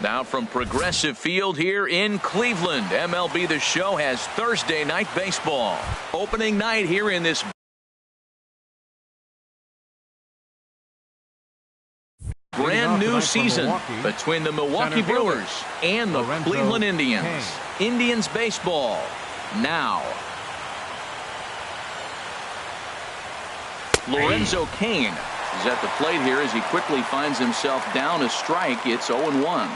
Now from Progressive Field here in Cleveland, MLB The Show has Thursday night baseball. Opening night here in this brand new season between the Milwaukee Brewers and the Cleveland Indians. Indians baseball now. Lorenzo Cain is at the plate here as he quickly finds himself down a strike. It's 0-1.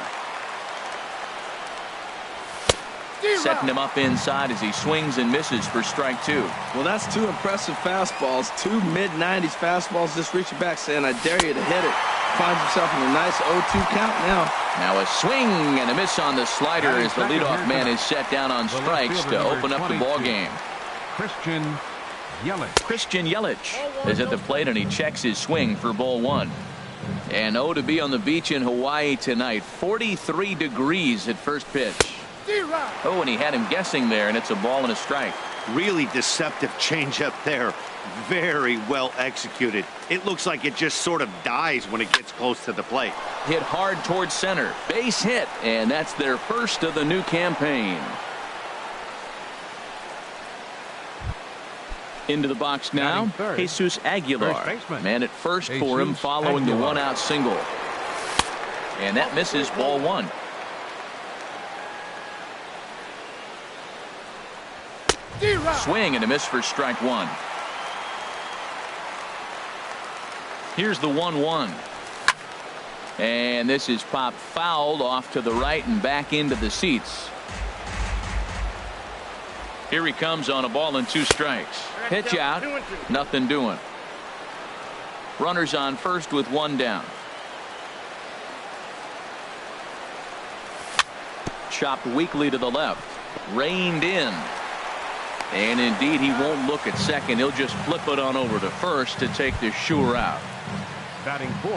Setting him up inside as he swings and misses for strike two. Well, that's two impressive fastballs. Two mid-90s fastballs just reaching back saying, I dare you to hit it. Finds himself in a nice 0-2 count now. Now a swing and a miss on the slider as the leadoff man is set down on strikes to open up the ball game. Christian Yelich is at the plate and he checks his swing for ball one. And to be on the beach in Hawaii tonight. 43 degrees at first pitch. And he had him guessing there, and it's a ball and a strike. Really deceptive changeup there. Very well executed. It looks like it just sort of dies when it gets close to the plate. Hit hard towards center. Base hit, and that's their first of the new campaign. Into the box now, Jesus Aguilar. Man at first for him following the one-out single. And that misses ball one. Swing and a miss for strike one. Here's the 1-1. And this is popped fouled off to the right and back into the seats. Here he comes on a ball and two strikes. Pitch out. Nothing doing. Runners on first with one down. Chopped weakly to the left. Reined in. And indeed, he won't look at second. He'll just flip it on over to first to take the sure out.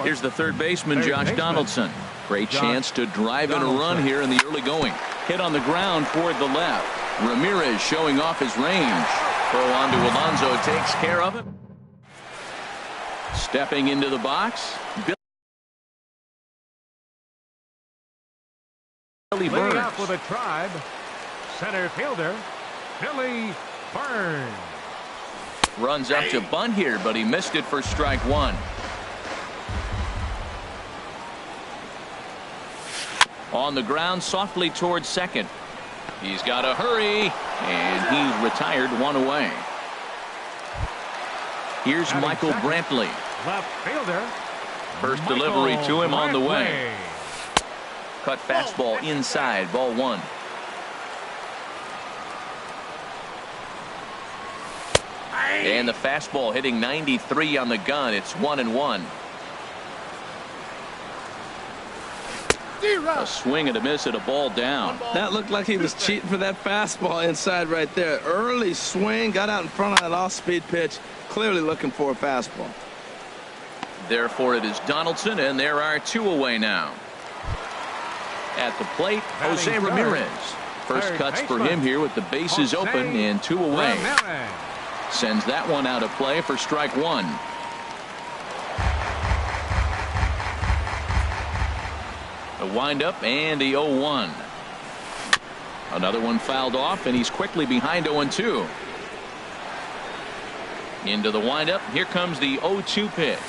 Here's the third baseman, Josh Donaldson. Great chance to drive in a run here in the early going. Hit on the ground toward the left. Ramirez showing off his range. Throw on to Alonso takes care of it. Stepping into the box. Billy Burns. Out for the Tribe. Center fielder. Billy Burns. Runs up to bunt here, but he missed it for strike one. On the ground softly towards second. He's got to hurry, and he's retired one away. Here's Michael Brantley. Left fielder. First delivery to him on the way. Cut fastball inside, ball one. And the fastball hitting 93 on the gun. It's 1-1. A swing and a miss at a ball down. That looked like he was cheating for that fastball inside right there. Early swing, got out in front of that off-speed pitch. Clearly looking for a fastball. Therefore, it is Donaldson, and there are two away now. At the plate, Jose Ramirez. First cuts for him here with the bases open and two away. Sends that one out of play for strike one. A windup and the 0-1. Another one fouled off, and he's quickly behind 0-2. Into the windup. Here comes the 0-2 pitch.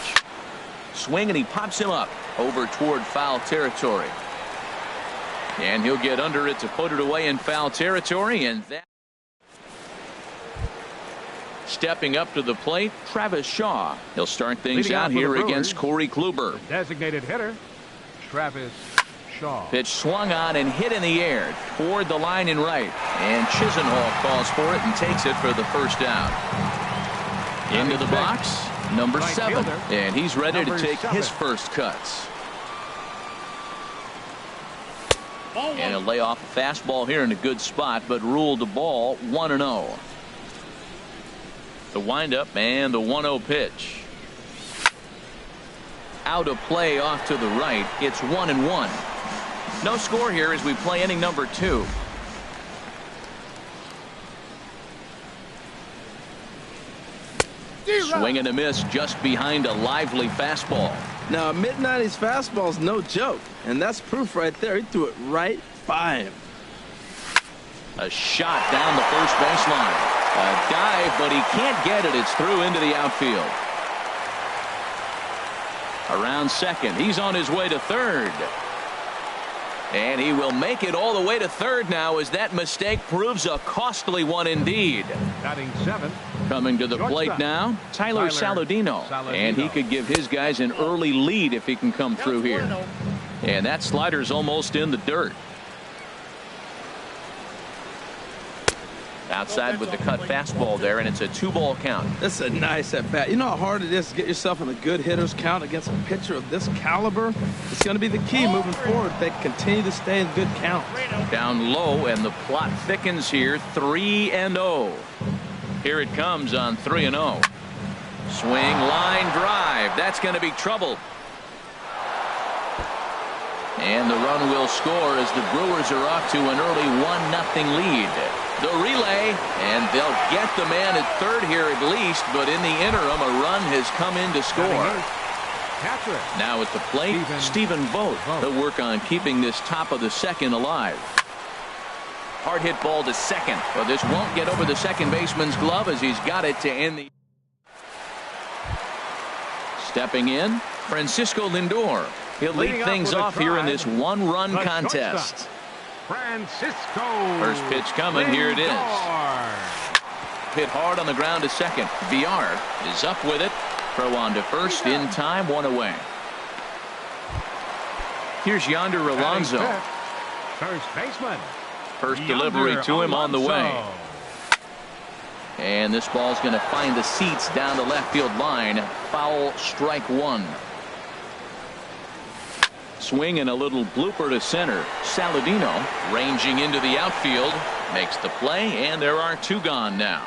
Swing, and he pops him up over toward foul territory. And he'll get under it to put it away in foul territory, and that. Stepping up to the plate, Travis Shaw. He'll start things out here against Corey Kluber. Designated hitter, Travis Shaw. Pitch swung on and hit in the air toward the line and right. And Chisenhall calls for it and takes it for the first down. Into the box, number 7. And he's ready to take his first cuts. And he'll lay off a fastball here in a good spot, but ruled the ball 1-0. The windup and the 1-0 pitch. Out of play off to the right. It's 1-1. No score here as we play inning number 2. Swing and a miss just behind a lively fastball. Now, a mid-90s fastball is no joke, and that's proof right there. He threw it right by him. A shot down the first baseline. A dive, but he can't get it. It's through into the outfield. Around second. He's on his way to third. And he will make it all the way to third now as that mistake proves a costly one indeed. Batting seventh. Coming to the plate now, Tyler Saladino. And he could give his guys an early lead if he can come through here. And that slider's almost in the dirt. Outside with the cut fastball there, and it's a 2-ball count. This is a nice at-bat. You know how hard it is to get yourself in a good hitter's count against a pitcher of this caliber? It's going to be the key moving forward. They continue to stay in good count. Down low, and the plot thickens here. 3-0. Here it comes on 3-0. Swing, line drive. That's going to be trouble. And the run will score as the Brewers are off to an early 1-0 lead. The relay, and they'll get the man at third here at least, but in the interim, a run has come in to score. Now at the plate, Stephen Vogt. He'll work on keeping this top of the second alive. Hard hit ball to second, but this won't get over the second baseman's glove as he's got it to end the. Stepping in, Francisco Lindor. He'll lead things off here in this one-run contest. Francisco. First pitch coming. Lindor. Here it is. Hit hard on the ground to second. VR is up with it. Throw on to first in time. 1 away. Here's Yonder Alonso. First baseman. First delivery to him on the way. And this ball's going to find the seats down the left field line. Foul, strike 1. Swing and a little blooper to center. Saladino ranging into the outfield makes the play, and there are 2 gone now.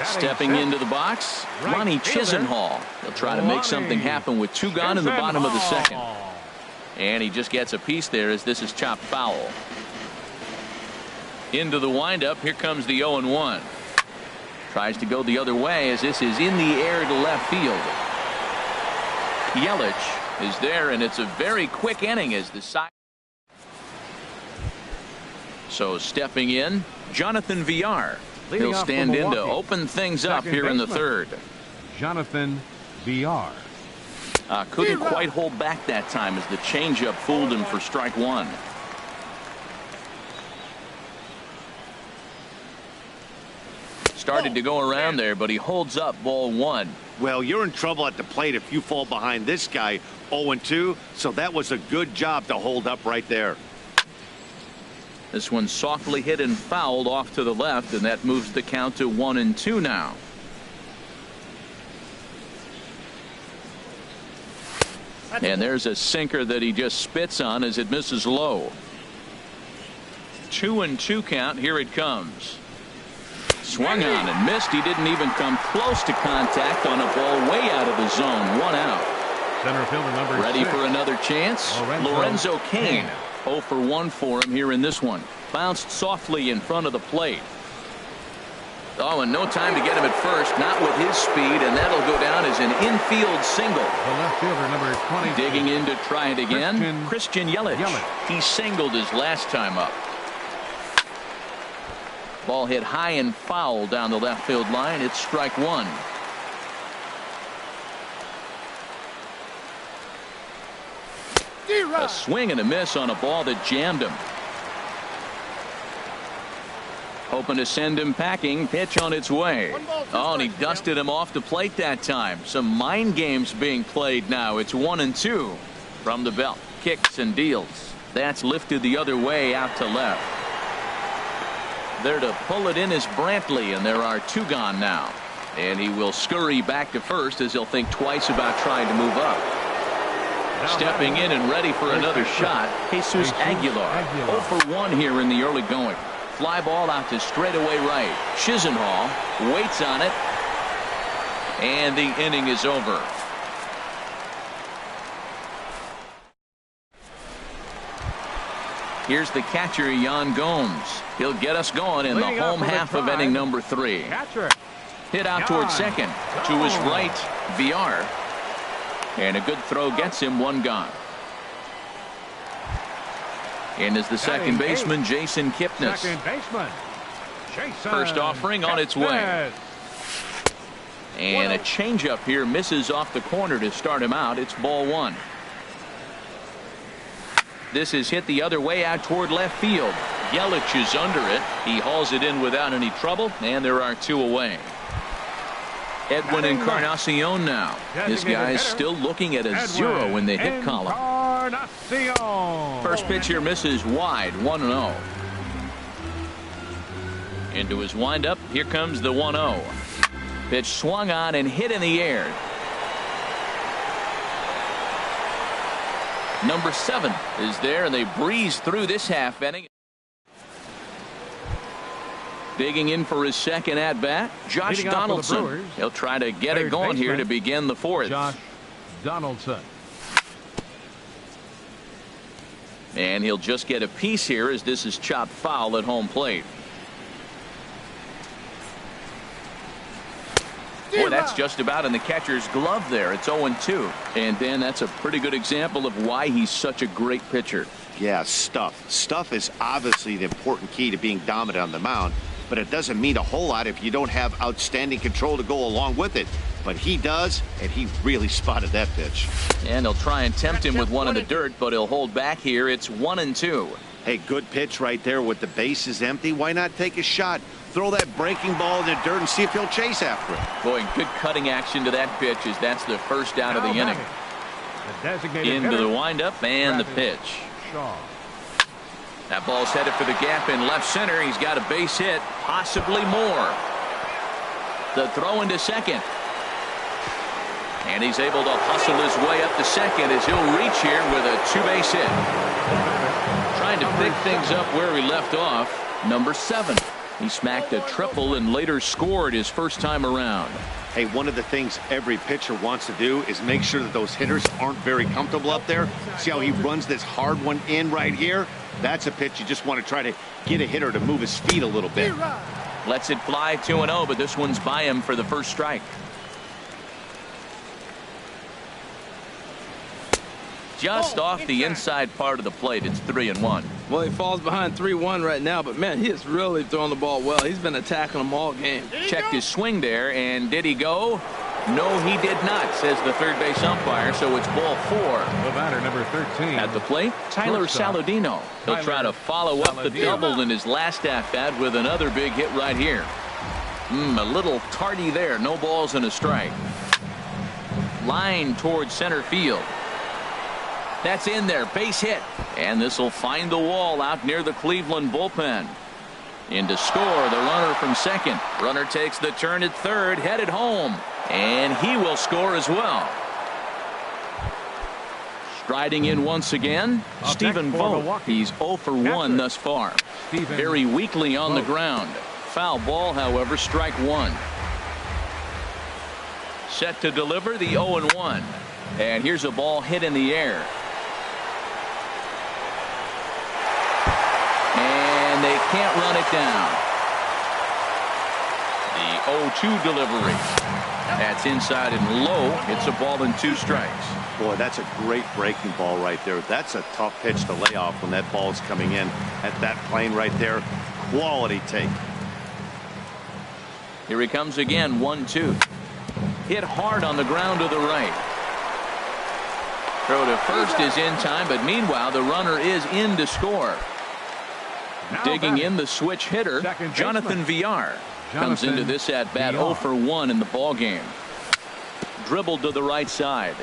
Stepping into the box, Ronnie Chisenhall. He'll try to make something happen with 2 gone in the bottom of the second. And he just gets a piece there as this is chopped foul. Into the windup. Here comes the 0-1. Tries to go the other way as this is in the air to left field. Yelich is there, and it's a very quick inning as the side. So stepping in, Jonathan VR. He'll stand in to open things up here in the third. Jonathan VR. Couldn't quite hold back that time as the changeup fooled him for strike 1. Started to go around there, but he holds up ball 1. Well, you're in trouble at the plate if you fall behind this guy 0-2, so that was a good job to hold up right there. This one softly hit and fouled off to the left, and that moves the count to 1-2 now. And there's a sinker that he just spits on as it misses low. 2-2 count. Here it comes. Swung on and missed. He didn't even come close to contact on a ball way out of the zone. 1 out. Center fielder number Ready 6. for another chance. Lorenzo Cain. 0 for 1 for him here in this one. Bounced softly in front of the plate. Oh, and no time to get him at first. Not with his speed, and that'll go down as an infield single. The left fielder number 20. Digging in to try it again. Christian Yelich. He singled his last time up. Ball hit high and foul down the left field line. It's strike 1. A swing and a miss on a ball that jammed him. Hoping to send him packing. Pitch on its way. Oh, and he dusted him off the plate that time. Some mind games being played now. It's 1-2 from the belt. Kicks and deals. That's lifted the other way out to left. There to pull it in is Brantley, and there are 2 gone now. And he will scurry back to first as he'll think twice about trying to move up. Stepping in and ready for another shot, Jesus Aguilar. 0 for 1 here in the early going. Fly ball out to straightaway right. Chisenhall waits on it, and the inning is over. Here's the catcher, Yan Gomes. He'll get us going in the home half of inning number 3. Catcher. Hit out towards second. To his right, VR. And a good throw gets him one gone. And is the second baseman, Jason Kipnis. Second baseman, Jason First offering on its way. And a changeup here misses off the corner to start him out. It's ball one. This is hit the other way out toward left field. Yelich is under it. He hauls it in without any trouble, and there are two away. Edwin Encarnacion now. This guy's still looking at a 0 in the hit column. First pitch here misses wide, 1-0. Into his windup, here comes the 1-0. Pitch swung on and hit in the air. Number 7 is there, and they breeze through this half inning. Digging in for his second at-bat, Josh Donaldson. He'll try to get it going here to begin the fourth. Josh Donaldson. And he'll just get a piece here as this is chopped foul at home plate. Boy, that's just about in the catcher's glove there. It's 0-2. And Dan, that's a pretty good example of why he's such a great pitcher. Yeah, stuff. Stuff is obviously the important key to being dominant on the mound, but it doesn't mean a whole lot if you don't have outstanding control to go along with it. But he does, and he really spotted that pitch. And they'll try and tempt him with one in the dirt, but he'll hold back here. It's 1-2. Hey, good pitch right there with the bases empty. Why not take a shot? Throw that breaking ball in the dirt and see if he'll chase after it. Boy, good cutting action to that pitch as that's the first out of the inning. Into the windup and the pitch. That ball's headed for the gap in left center. He's got a base hit, possibly more. The throw into second. And he's able to hustle his way up to second as he'll reach here with a two-base hit. Trying to pick things up where he left off. Number 7. He smacked a triple and later scored his first time around. Hey, one of the things every pitcher wants to do is make sure that those hitters aren't very comfortable up there. See how he runs this hard one in right here? That's a pitch you just want to try to get a hitter to move his feet a little bit. Lets it fly 2-0, but this one's by him for the first strike. Just off the inside part of the plate. It's 3-1. Well, he falls behind 3-1 right now, but man, he is really throwing the ball well. He's been attacking them all game. Checked his swing there, and did he go? No, he did not, says the third base umpire, so it's ball 4. The batter, number 13. At the plate, Tyler Saladino. He'll try to follow up the double in his last at-bat with another big hit right here. A little tardy there. No balls and a strike. Line towards center field. That's in there. Base hit. And this will find the wall out near the Cleveland bullpen. In to score, the runner from second. Runner takes the turn at third, headed home. And he will score as well. Striding in once again, Stephen Vogt. He's 0 for 1 thus far. Very weakly on the ground. Foul ball, however, strike 1. Set to deliver the 0-1. And here's a ball hit in the air. And they can't run it down. The 0-2 delivery. That's inside and low. It's a ball and 2 strikes. Boy, that's a great breaking ball right there. That's a tough pitch to lay off when that ball's coming in at that plane right there. Quality take. Here he comes again. 1-2. Hit hard on the ground to the right. Throw to first is in time, but meanwhile the runner is in to score. Digging in the switch hitter, Jonathan VR. Comes into this at bat 0 for 1 in the ball game. Dribbled to the right side.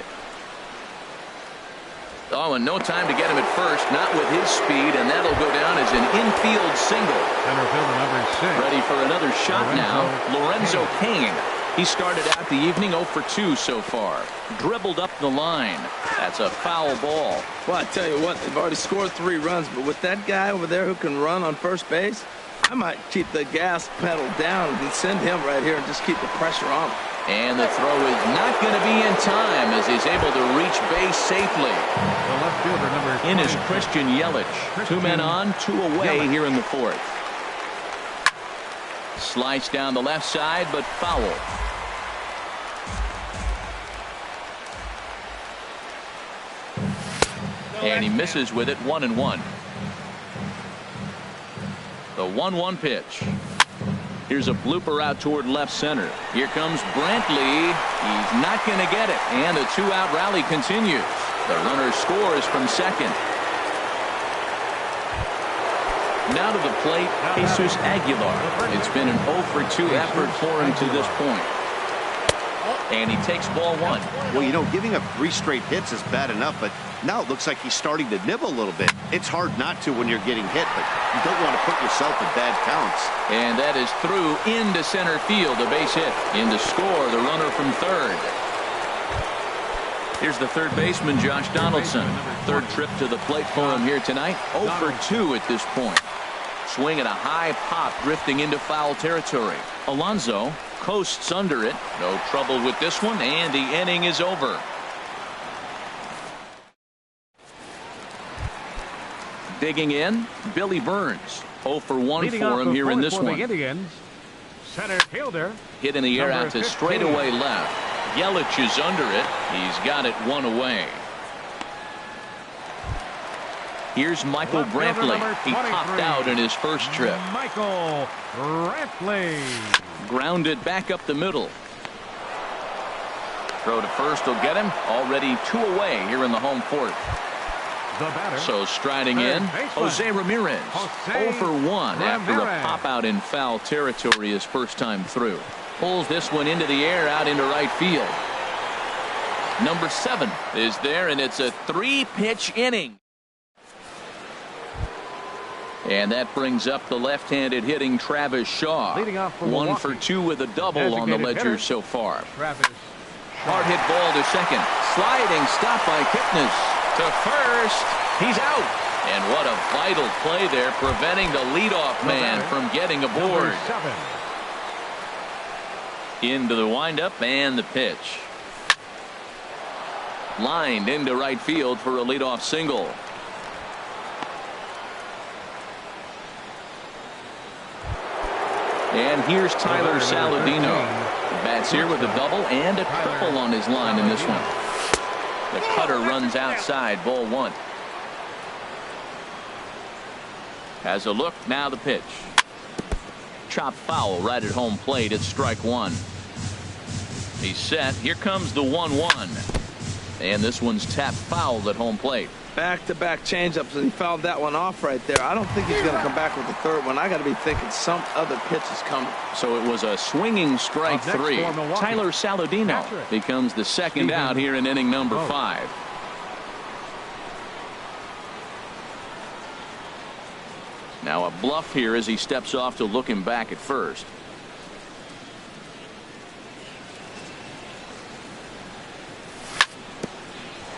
Oh, and no time to get him at first, not with his speed, and that'll go down as an infield single. Center fielder number 6. Ready for another shot now, Lorenzo Cain. He started out the evening 0 for 2 so far. Dribbled up the line. That's a foul ball. Well, I tell you what, they've already scored 3 runs, but with that guy over there who can run on first base, I might keep the gas pedal down and send him right here and just keep the pressure on him. And the throw is not going to be in time as he's able to reach base safely. The left fielder number 20. In is Christian Yelich. 2 men on, 2 away here in the 4th. Slice down the left side, but foul. And he misses with it, 1-1. The 1-1 pitch. Here's a blooper out toward left center. Here comes Brantley. He's not going to get it. And the two-out rally continues. The runner scores from second. Now to the plate, Jesus Aguilar. It's been an 0 for 2 effort for him to this point. And he takes ball 1. Well, you know, giving up 3 straight hits is bad enough, but now it looks like he's starting to nibble a little bit. It's hard not to when you're getting hit, but you don't want to put yourself in bad counts. And that is through into center field, a base hit. In to score, the runner from third. Here's the third baseman, Josh Donaldson. Third trip to the plate for him here tonight. 0 for 2 at this point. Swing at a high pop, drifting into foul territory. Alonso coasts under it. No trouble with this one, and the inning is over. Digging in, Billy Burns. 0 for 1 Leading for him here in this one. Indians, center fielder. Hit in the air number out to 15. straightaway left. Yelich is under it. He's got it 1 away. Here's Michael Brantley. He popped out in his first trip. Michael Brantley. Grounded back up the middle. Throw to first will get him. Already 2 away here in the home fourth. The batter. So striding in, Jose Ramirez. 0 for 1 after a pop out in foul territory his first time through. Pulls this one into the air out into right field. Number 7 is there, and it's a 3-pitch inning. And that brings up the left-handed hitting Travis Shaw. 1 for 2 with a double on the ledger so far. Hard hit ball to second. Sliding stop by Kipnis to first. He's out. And what a vital play there, preventing the leadoff man from getting aboard. Into the windup and the pitch. Lined into right field for a leadoff single. And here's Tyler Saladino. Bats here with a double and a triple on his line in this one. The cutter runs outside, ball 1. Has a look, now the pitch. Chop foul right at home plate. It's strike 1. He's set. Here comes the 1-1. And this one's tapped foul at home plate. Back-to-back changeups, and he fouled that one off right there. I don't think he's going to come back with the third one. I got to be thinking some other pitch is coming. So it was a swinging strike 3. Tyler Saladino becomes the second out here in inning number 5. Now a bluff here as he steps off to look him back at first.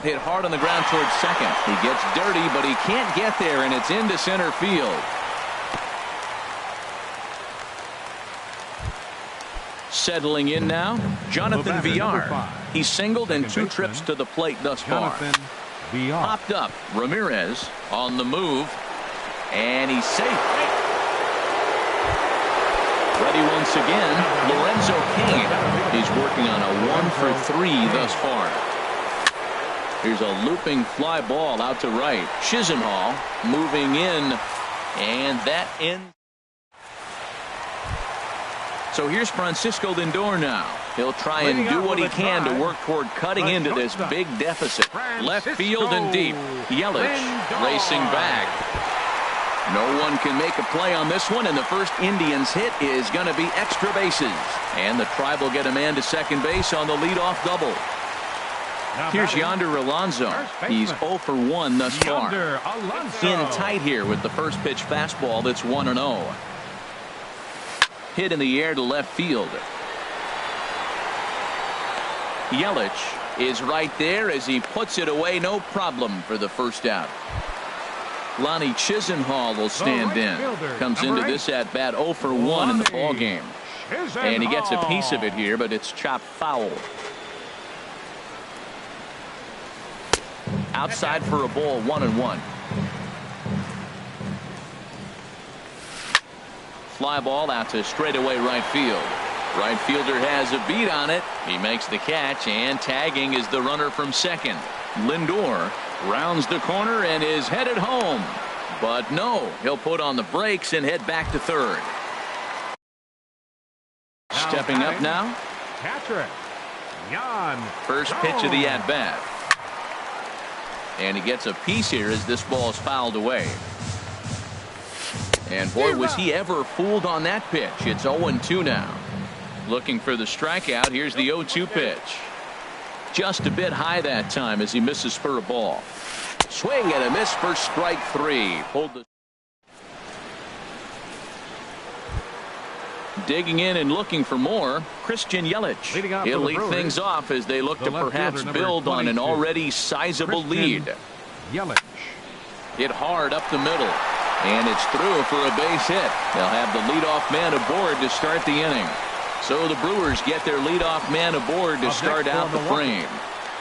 Hit hard on the ground towards second. He gets dirty, but he can't get there, and it's into center field. Settling in now, Jonathan Villar. He's singled in 2 trips to the plate thus far. Popped up, Ramirez on the move, and he's safe. Ready once again, Lorenzo Cain. He's working on a 1 for 3 thus far. Here's a looping fly ball out to right. Chisenhall moving in, and that in. So here's Francisco Lindor now. He'll try and do what he can to work toward cutting into this big deficit. Left field and deep. Yelich racing back. No one can make a play on this one, and the first Indians hit is going to be extra bases. And the Tribe will get a man to second base on the leadoff double. Here's Yonder Alonso. He's 0 for 1 thus far. In tight here with the first pitch fastball that's 1-0. Hit in the air to left field. Yelich is right there as he puts it away, no problem for the first out. Lonnie Chisenhall will stand in. Comes into this at bat 0 for 1 in the ball game. And he gets a piece of it here, but it's chopped foul. Outside for a ball, 1-1. fly ball out to straightaway right field. Right fielder has a beat on it. He makes the catch, and tagging is the runner from second. Lindor rounds the corner and is headed home. But no, he'll put on the brakes and head back to third. Stepping up now. Catcher. Jan. First pitch of the at-bat. And he gets a piece here as this ball is fouled away. And boy, was he ever fooled on that pitch. It's 0-2 now. Looking for the strikeout. Here's the 0-2 pitch. Just a bit high that time as he misses for a ball. Swing and a miss for strike three. Pulled the. Digging in and looking for more, Christian Yelich. He'll lead things off as they look to perhaps build on an already sizable lead. Yelich. Hit hard up the middle, and it's through for a base hit. They'll have the leadoff man aboard to start the inning. So the Brewers get their leadoff man aboard to start out the frame.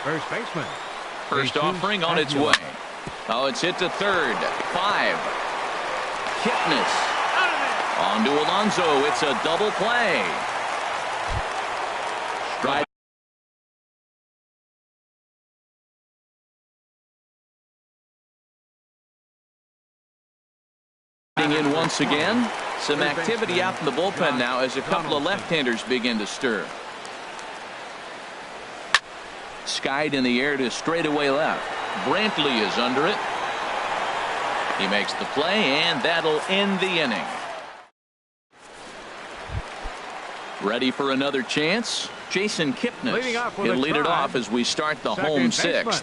First baseman. First offering on its way. Oh, it's hit to third. 5. Kipnis. On to Alonso. It's a double play. Strike. In once again. Some activity out in the bullpen now as a couple of left-handers begin to stir. Skied in the air to straightaway left. Brantley is under it. He makes the play, and that'll end the inning. Ready for another chance? Jason Kipnis. He'll lead it off as we start the home sixth.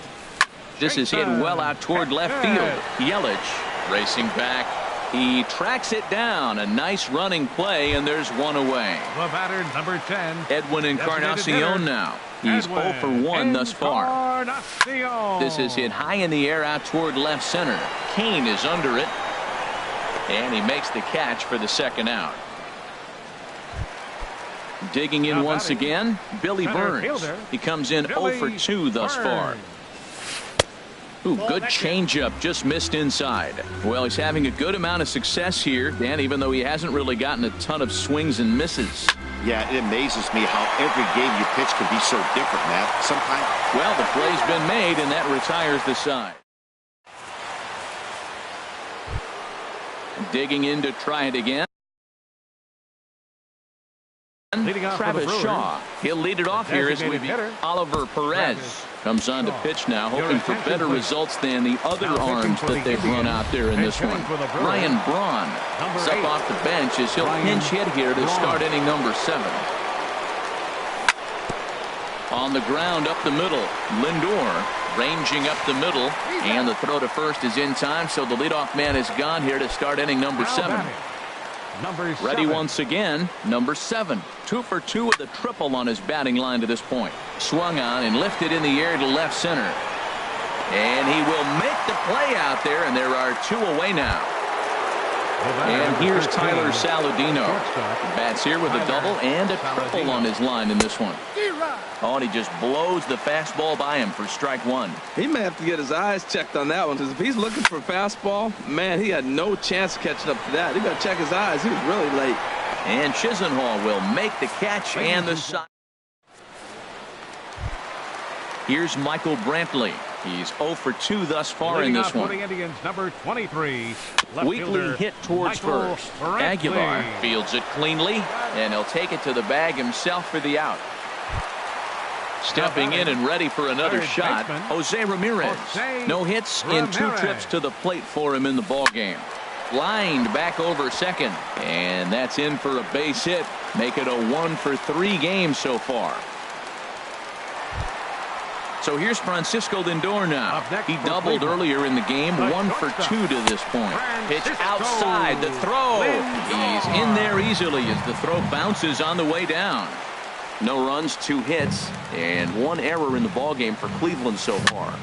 This is hit well out toward left field. Yelich racing back. He tracks it down. A nice running play, and there's one away. The batter, number 10. Edwin Encarnacion now. He's 0 for 1 thus far. This is hit high in the air out toward left center. Kane is under it, and he makes the catch for the second out. Digging in once again, Billy Burns. He comes in 0 for 2 thus far. Ooh, good changeup, just missed inside. Well, he's having a good amount of success here, Dan, even though he hasn't really gotten a ton of swings and misses. Yeah, it amazes me how every game you pitch can be so different, Matt. Sometimes. Well, the play's been made, and that retires the side. Digging in to try it again. Travis Shaw. He'll lead it off here as we Oliver Perez comes on to pitch now, hoping for better results than the other arms that they've run out there in this one. Ryan Braun is up off the bench as he'll pinch hit here to start inning number 7. On the ground up the middle, Lindor ranging up the middle, and the throw to first is in time, so the leadoff man is gone here to start inning number 7. Ready once again, number 7. 2 for 2 with a triple on his batting line to this point. Swung on and lifted in the air to left center. And he will make the play out there, and there are 2 away now. And here's Tyler Saladino. Bats here with a double and a triple on his line in this one. Oh, and he just blows the fastball by him for strike 1. He may have to get his eyes checked on that one, because if he's looking for a fastball, man, he had no chance of catching up to that. He got to check his eyes. He was really late. And Chisenhall will make the catch and the side. Here's Michael Brantley. He's 0 for 2 thus far in this one. Number 23, weakly hit towards first. Aguilar fields it cleanly, and he'll take it to the bag himself for the out. Stepping in and ready for another shot, Jose Ramirez. No hits in 2 trips to the plate for him in the ballgame. Lined back over second, and that's in for a base hit. Make it a 1 for 3 game so far. So here's Francisco Lindor now. He doubled earlier in the game, 1 for 2 to this point. Pitch outside, the throw. He's in there easily as the throw bounces on the way down. No runs, 2 hits, and 1 error in the ballgame for Cleveland so far.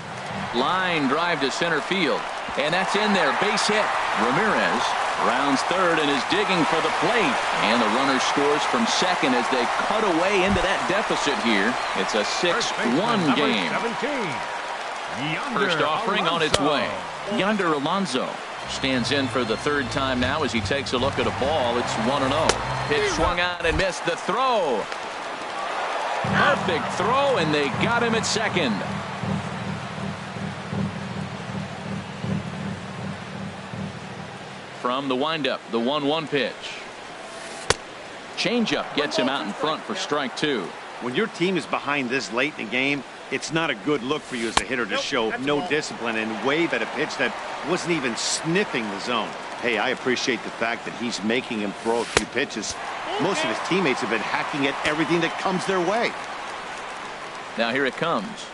Line drive to center field, and that's in there. Base hit. Ramirez rounds third and is digging for the plate, and the runner scores from second as they cut away into that deficit here. It's a 6-1 game. First offering on its way. Yonder Alonso. Stands in for the third time now as he takes a look at a ball. It's 1-0. Pitch swung out and missed. The throw. Perfect throw, and they got him at second. From the windup, the 1-1 pitch. Changeup gets him out in front for strike two. When your team is behind this late in the game, it's not a good look for you as a hitter to show no discipline and wave at a pitch that wasn't even sniffing the zone. Hey, I appreciate the fact that he's making him throw a few pitches. Most of his teammates have been hacking at everything that comes their way. Now here it comes.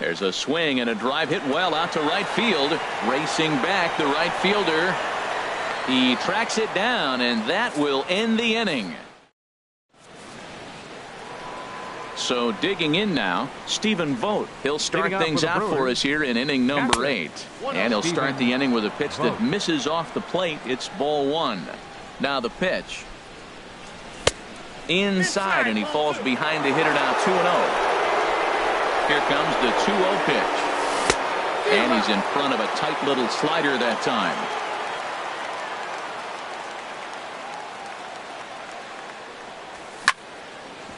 There's a swing and a drive hit well out to right field. Racing back, the right fielder. He tracks it down, and that will end the inning. So digging in now, Stephen Vogt. He'll start things out for us here in inning number 8. And he'll start the inning with a pitch that misses off the plate. It's ball 1. Now the pitch. Inside, and he falls behind the hitter now 2-0. Here comes the 2-0 pitch. And he's in front of a tight little slider that time.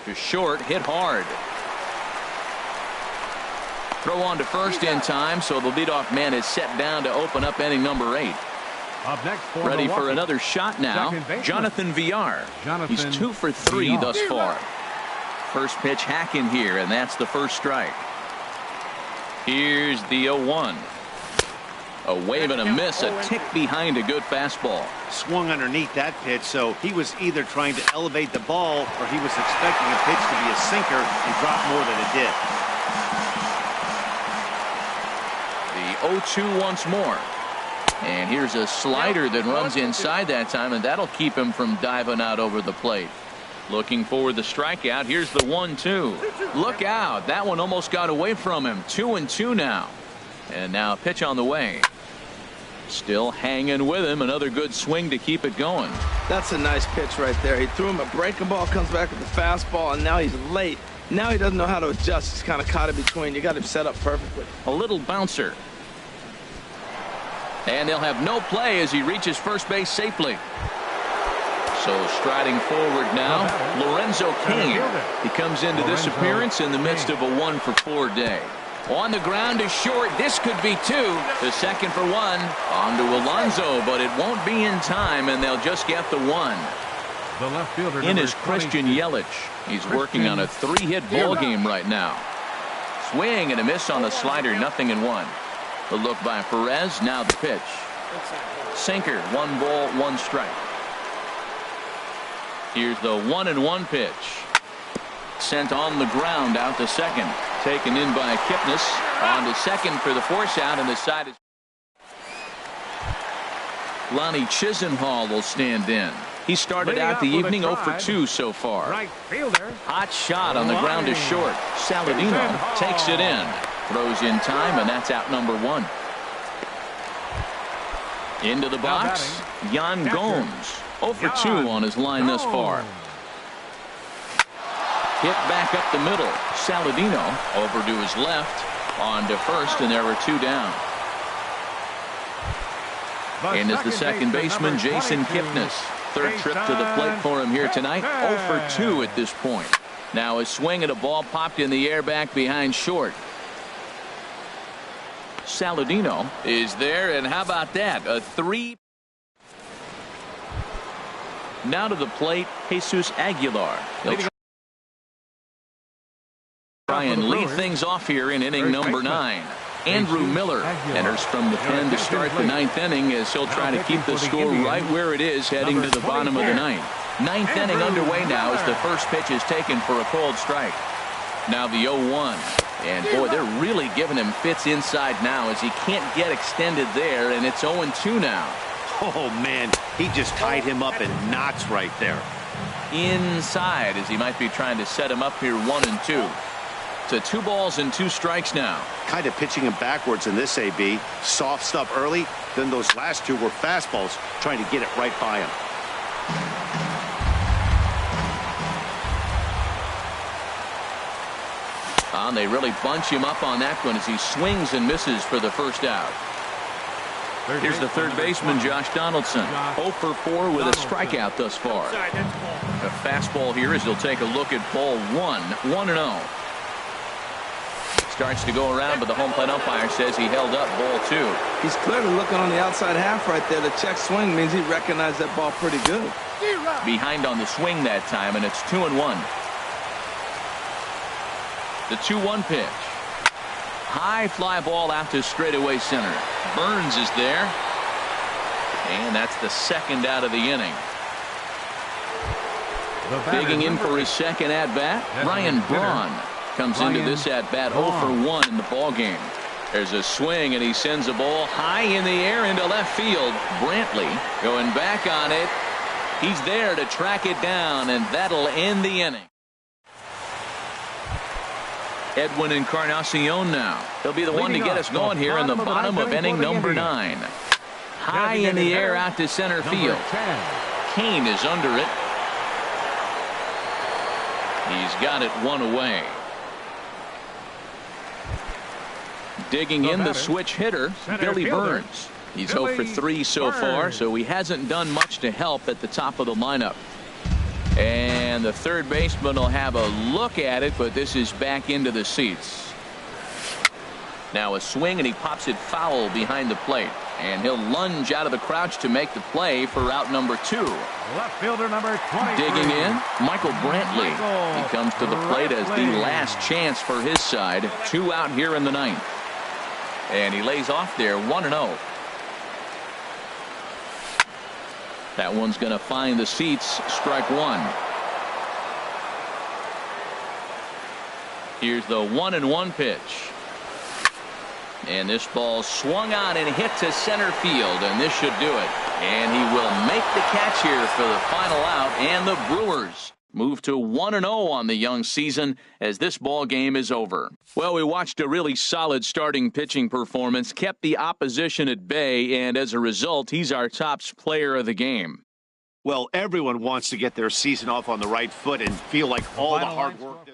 To short, hit hard. Throw on to first in time, so the leadoff man is set down to open up inning number 8. Up next for Ready for another shot now, Jonathan Villar. He's 2 for 3 thus far. First pitch hacking here, and that's the first strike. Here's the 0-1. A wave and a miss, a tick behind a good fastball. Swung underneath that pitch, so he was either trying to elevate the ball or he was expecting a pitch to be a sinker and drop more than it did. The 0-2 once more. And here's a slider that runs inside that time, and that'll keep him from diving out over the plate. Looking for the strikeout. Here's the 1-2. Look out. That one almost got away from him. 2-2 now. And now a pitch on the way. Still hanging with him. Another good swing to keep it going. That's a nice pitch right there. He threw him a breaking ball, comes back with the fastball, and now he's late. Now he doesn't know how to adjust. He's kind of caught in between. You got him set up perfectly. A little bouncer. And they'll have no play as he reaches first base safely. So striding forward now, Lorenzo Cain. He comes into this appearance in the midst of a 1-for-4 day. On the ground to short. This could be 2. The second for 1. On to Alonso, but it won't be in time, and they'll just get the 1. The left fielder in is Christian Yelich. He's working on a 3-hit ball game right now. Swing and a miss on the slider. 0-1. The look by Perez. Now the pitch. Sinker. 1 ball, 1 strike. Here's the 1-1 pitch. Sent on the ground out to second. Taken in by Kipnis. On to second for the force out, and the side is. Lonnie Chisenhall will stand in. He started out the evening 0 for 2 so far. Right fielder. Hot shot on the ground to short. Saladino takes it in. Throws in time, and that's out number 1. Into the box, Yan Gomes. 0 for 2 on his line thus far. Hit back up the middle. Saladino over to his left. On to first, and there were 2 down. And is the second baseman, Jason Kipnis. Third trip to the plate for him here tonight. 0 for 2 at this point. Now a swing at a ball popped in the air back behind short. Saladino is there, and how about that? A 3. Now to the plate, Jesus Aguilar. He'll try and lead things off here in inning number 9. Andrew Miller enters from the pen to start the 9th inning as he'll try to keep the score right where it is heading to the bottom of the 9th. 9th inning underway now as the first pitch is taken for a called strike. Now the 0-1. And boy, they're really giving him fits inside now as he can't get extended there, and it's 0-2 now. Oh, man, he just tied him up in knots right there. Inside as he might be trying to set him up here 1-2. To 2 balls and 2 strikes now. Kind of pitching him backwards in this AB. Soft stuff early, then those last 2 were fastballs trying to get it right by him. They really bunch him up on that one as he swings and misses for the first out. Here's the third baseman, Josh Donaldson. 0 for 4 with a strikeout thus far. A fastball here as he'll take a look at ball 1, 1-0. Starts to go around, but the home plate umpire says he held up ball 2. He's clearly looking on the outside half right there. The check swing means he recognized that ball pretty good. Behind on the swing that time, and it's 2-1. The 2-1 pitch. High fly ball out to straightaway center. Burns is there. And that's the second out of the inning. Digging in for his second at-bat, Ryan Braun comes into this at-bat 0 for 1 in the ballgame. There's a swing, and he sends a ball high in the air into left field. Brantley going back on it. He's there to track it down, and that'll end the inning. Edwin Encarnacion now. He'll be the one to get us going here in the bottom of inning number 9. High in the air out to center field. Kane is under it. He's got it 1 away. Digging in the switch hitter, Billy Burns. He's 0 for 3 so far, so he hasn't done much to help at the top of the lineup. And the third baseman will have a look at it, but this is back into the seats. Now a swing, and he pops it foul behind the plate. And he'll lunge out of the crouch to make the play for out number 2. Left fielder number 20. Digging in, Michael Brantley. He comes to the plate as the last chance for his side. 2 out here in the 9th. And he lays off there 1-0. That one's going to find the seats. Strike 1. Here's the 1-1 pitch. And this ball swung on and hit to center field, and this should do it. And he will make the catch here for the final out, and the Brewers move to 1-0 on the young season as this ball game is over. Well, we watched a really solid starting pitching performance, kept the opposition at bay, and as a result, he's our top player of the game. Well, everyone wants to get their season off on the right foot and feel like all the hard work.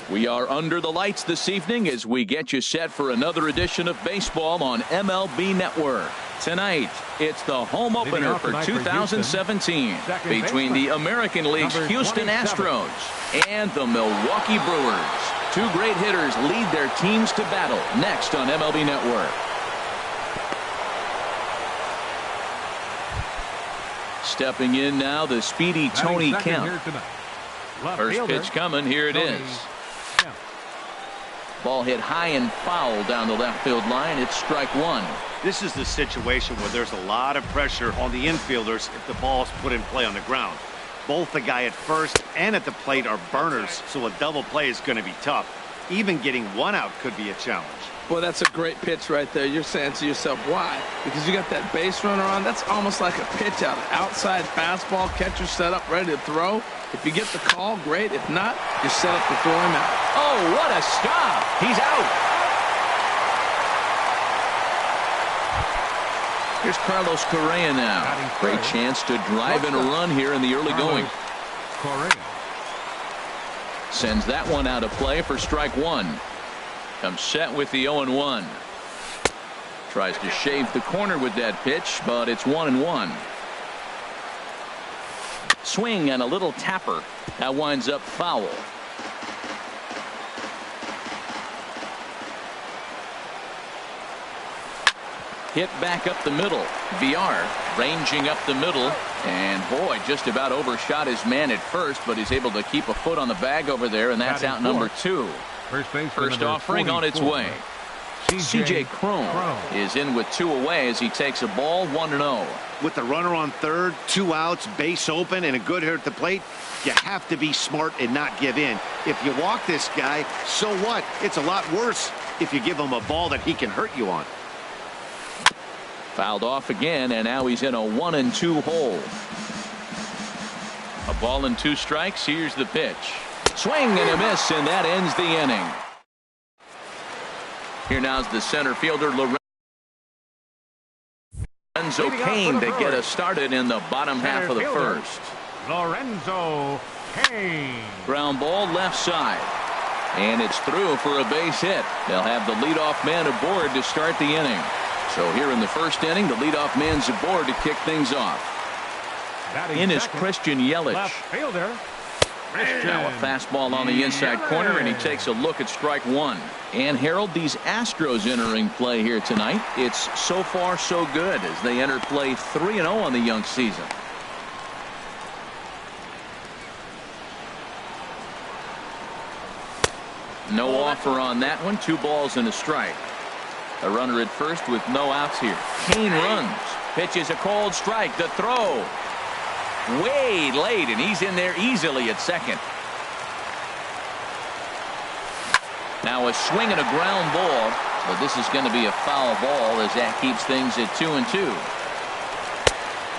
We are under the lights this evening as we get you set for another edition of baseball on MLB Network. Tonight, it's the home opener for 2017 between the American League's Houston Astros and the Milwaukee Brewers. Two great hitters lead their teams to battle next on MLB Network. Stepping in now, the speedy Tony Kemp. First pitch coming. Here it is. Ball hit high and foul down the left field line. It's strike one. This is the situation where there's a lot of pressure on the infielders if the ball's put in play on the ground. Both the guy at first and at the plate are burners, so a double play is going to be tough. Even getting one out could be a challenge. Boy, that's a great pitch right there. You're saying to yourself, why? Because you got that base runner on. That's almost like a pitch out. Outside fastball, catcher set up, ready to throw. If you get the call, great. If not, you're set up to throw him out. Oh, what a stop. He's out. Here's Carlos Correa now. Great chance to drive in a run here in the early going. Sends that one out of play for strike one. Comes set with the 0-1. Tries to shave the corner with that pitch, but it's 1-1. Swing and a little tapper. That winds up foul. Hit back up the middle. VR ranging up the middle. And boy, just about overshot his man at first, but he's able to keep a foot on the bag over there, and that's out number two. First offering on its way. C.J. Cron is in with two away as he takes a ball 1-0. With the runner on third, 2 outs, base open, and a good hitter at the plate, you have to be smart and not give in. If you walk this guy, so what? It's a lot worse if you give him a ball that he can hurt you on. Fouled off again, and now he's in a 1-2 hole. A ball and 2 strikes. Here's the pitch. Swing and a miss, and that ends the inning. Here now's the center fielder, Lorenzo Cain, to get us started in the bottom half of the first. Lorenzo Cain. Ground ball left side. And it's through for a base hit. They'll have the leadoff man aboard to start the inning. So here in the first inning, the leadoff man's aboard to kick things off. In is Christian Yelich. Left fielder. Now a fastball on the inside corner, and he takes a look at strike one. And Harold, these Astros entering play here tonight. It's so far so good as they enter play 3-0 on the young season. No offer on that one. 2 balls and a strike. A runner at first with no outs here. Cain runs. Pitches a cold strike. The throw. Way late, and he's in there easily at second. Now a swing and a ground ball, but this is going to be a foul ball as that keeps things at 2-2.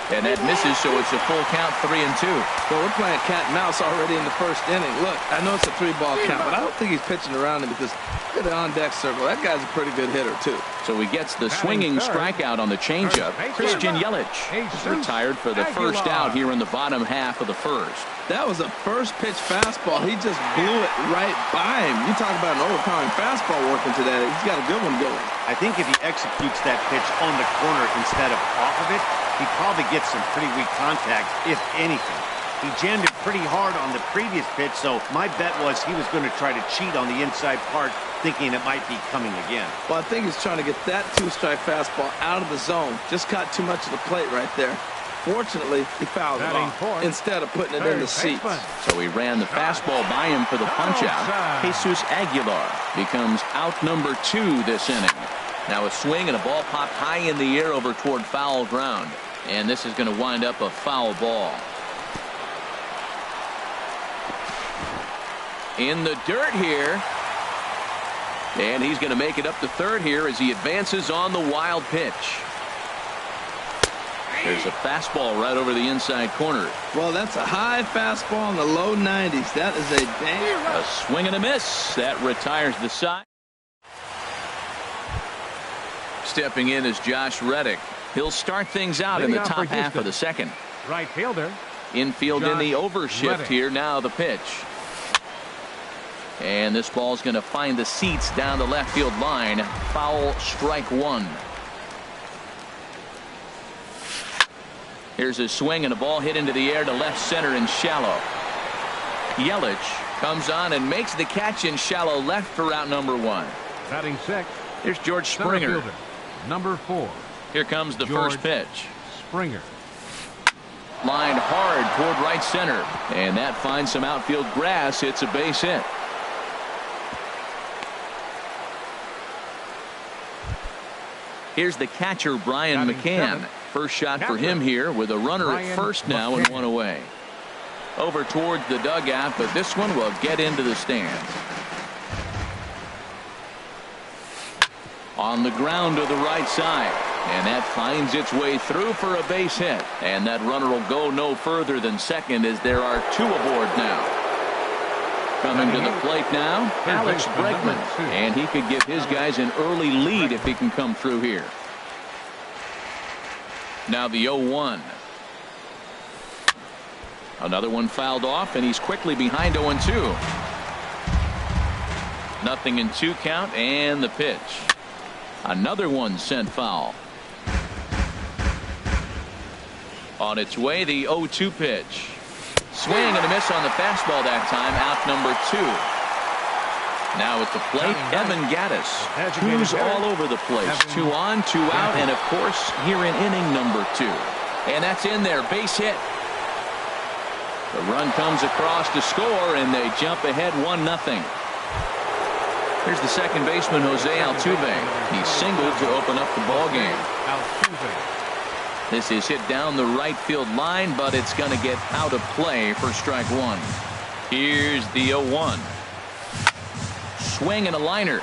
And that misses, so it's a full count, 3-2. Well, we're playing cat and mouse already in the first inning. Look, I know it's a 3-ball count, but I don't think he's pitching around him because look at the on-deck circle. That guy's a pretty good hitter, too. So he gets the swinging strikeout on the changeup. Christian Yelich retired for the first out here in the bottom half of the first. That was a first-pitch fastball. He just blew it right by him. You talk about an overpowering fastball working today. He's got a good one going. I think if he executes that pitch on the corner instead of off of it, he probably gets some pretty weak contact, if anything. He jammed it pretty hard on the previous pitch, so my bet was he was going to try to cheat on the inside part, thinking it might be coming again. Well, I think he's trying to get that two-strike fastball out of the zone. Just caught too much of the plate right there. Fortunately, he fouled it off instead of putting it in the seats. So he ran the fastball by him for the punch-out. Jesus Aguilar becomes out number 2 this inning. Now a swing and a ball popped high in the air over toward foul ground. And this is going to wind up a foul ball. In the dirt here. And he's going to make it up to third here as he advances on the wild pitch. There's a fastball right over the inside corner. Well, that's a high fastball in the low 90s. That is a dang. A swing and a miss. That retires the side. Stepping in is Josh Reddick. He'll start things out in the top half of the second. Right fielder. Infield in the overshift here. Now the pitch. And this ball's going to find the seats down the left field line. Foul, strike 1. Here's a swing and a ball hit into the air to left center and shallow. Yelich comes on and makes the catch in shallow left for out number 1. Batting 6. Here's George Springer. Number 4. Here comes the first pitch. Springer. Lined hard toward right center. And that finds some outfield grass. It's a base hit. Here's the catcher, Brian McCann. First shot for him here with a runner at first now and 1 away. Over towards the dugout, but this one will get into the stands. On the ground to the right side. And that finds its way through for a base hit. And that runner will go no further than second as there are 2 aboard now. Coming to the plate now, Alex Bregman. And he could give his guys an early lead if he can come through here. Now the 0-1. Another one fouled off, and he's quickly behind 0-2. Nothing in 2 count, and the pitch. Another one sent foul. On its way, the 0-2 pitch. Swing and a miss on the fastball that time. Out number 2. Now at the plate, Evan Gattis, who's all over the place. 2 on, 2 out, and of course here in inning number 2. And that's in there, base hit. The run comes across to score, and they jump ahead 1-0. Here's the second baseman, Jose Altuve. He singled to open up the ball game. This is hit down the right field line, but it's going to get out of play for strike 1. Here's the 0-1. Swing and a liner.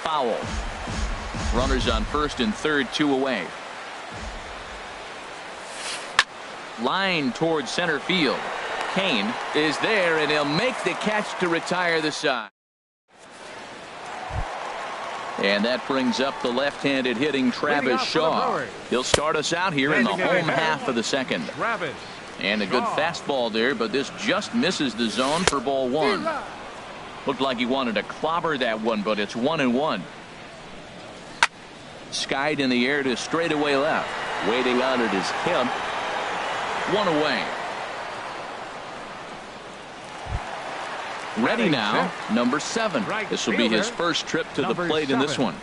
Foul. Runners on first and third, 2 away. Line towards center field. Kane is there, and he'll make the catch to retire the side. And that brings up the left-handed hitting Travis Shaw. He'll start us out here in the home half of the second. And a good fastball there, but this just misses the zone for ball 1. Looked like he wanted to clobber that one, but it's 1-1. Skied in the air to straightaway left. Waiting on it is Kemp. 1 away. Ready now, number 7. This will be his first trip to the plate in this one.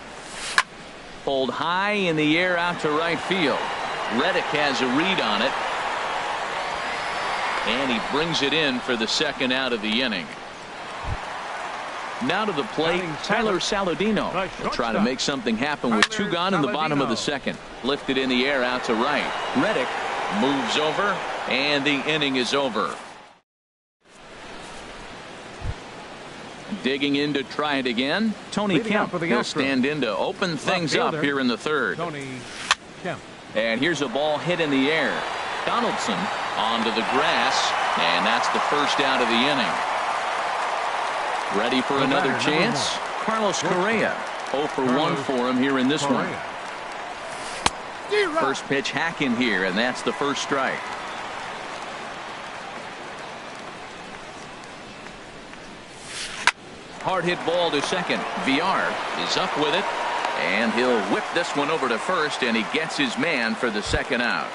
Pulled high in the air out to right field. Reddick has a read on it. And he brings it in for the second out of the inning. Now to the plate, Tyler Saladino will try to make something happen with 2 gone in the bottom of the second. Lifted in the air out to right. Reddick moves over, and the inning is over. Digging in to try it again, Tony Kemp. He'll stand in to open things up here in the third. Tony Kemp. And here's a ball hit in the air. Donaldson onto the grass, and that's the first out of the inning. Ready for another chance? Carlos Correa. 0 for 1 for him here in this one. First pitch hack in here, and that's the first strike. Hard hit ball to second. Villar is up with it, and he'll whip this one over to first, and he gets his man for the second out.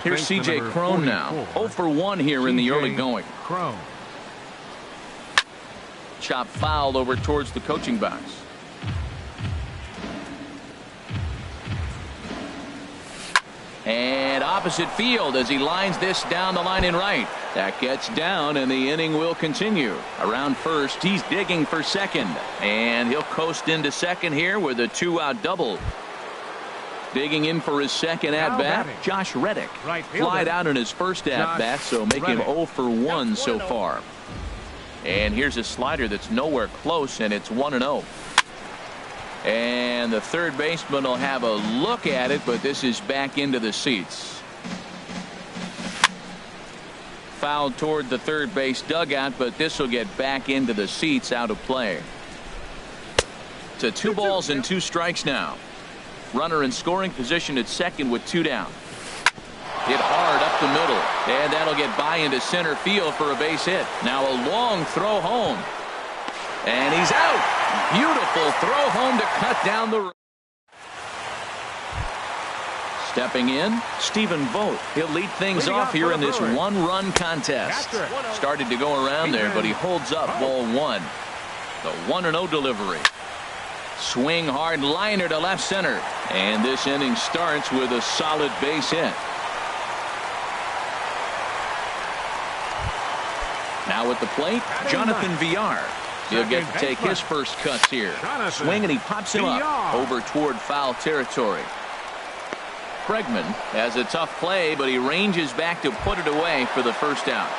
Here's C.J. Cron now. 0 for 1 here in the early going. Cron. Chop foul over towards the coaching box. And opposite field as he lines this down the line in right. That gets down, and the inning will continue. Around first, he's digging for second, and he'll coast into second here with a 2-out double. Digging in for his second at-bat, Josh Reddick. Flied out in his first at-bat, so make him 0 for 1 so far. And here's a slider that's nowhere close, and it's 1-0. And the third baseman will have a look at it, but this is back into the seats. Fouled toward the third base dugout, but this will get back into the seats, out of play. To 2 balls and 2 strikes now. Runner in scoring position at second with 2 down. Hit hard up the middle, and that'll get by into center field for a base hit. Now a long throw home, and he's out. Beautiful throw home to cut down the. Stepping in, Stephen Vogt. He'll lead things off here in this 1-run contest. Started to go around there, but he holds up ball 1. The 1-0 delivery. Swing hard liner to left center, and this inning starts with a solid base hit. Now at the plate, Jonathan Villar. He'll get to take his first cuts here. Swing, and he pops him up over toward foul territory. Bregman has a tough play, but he ranges back to put it away for the first out.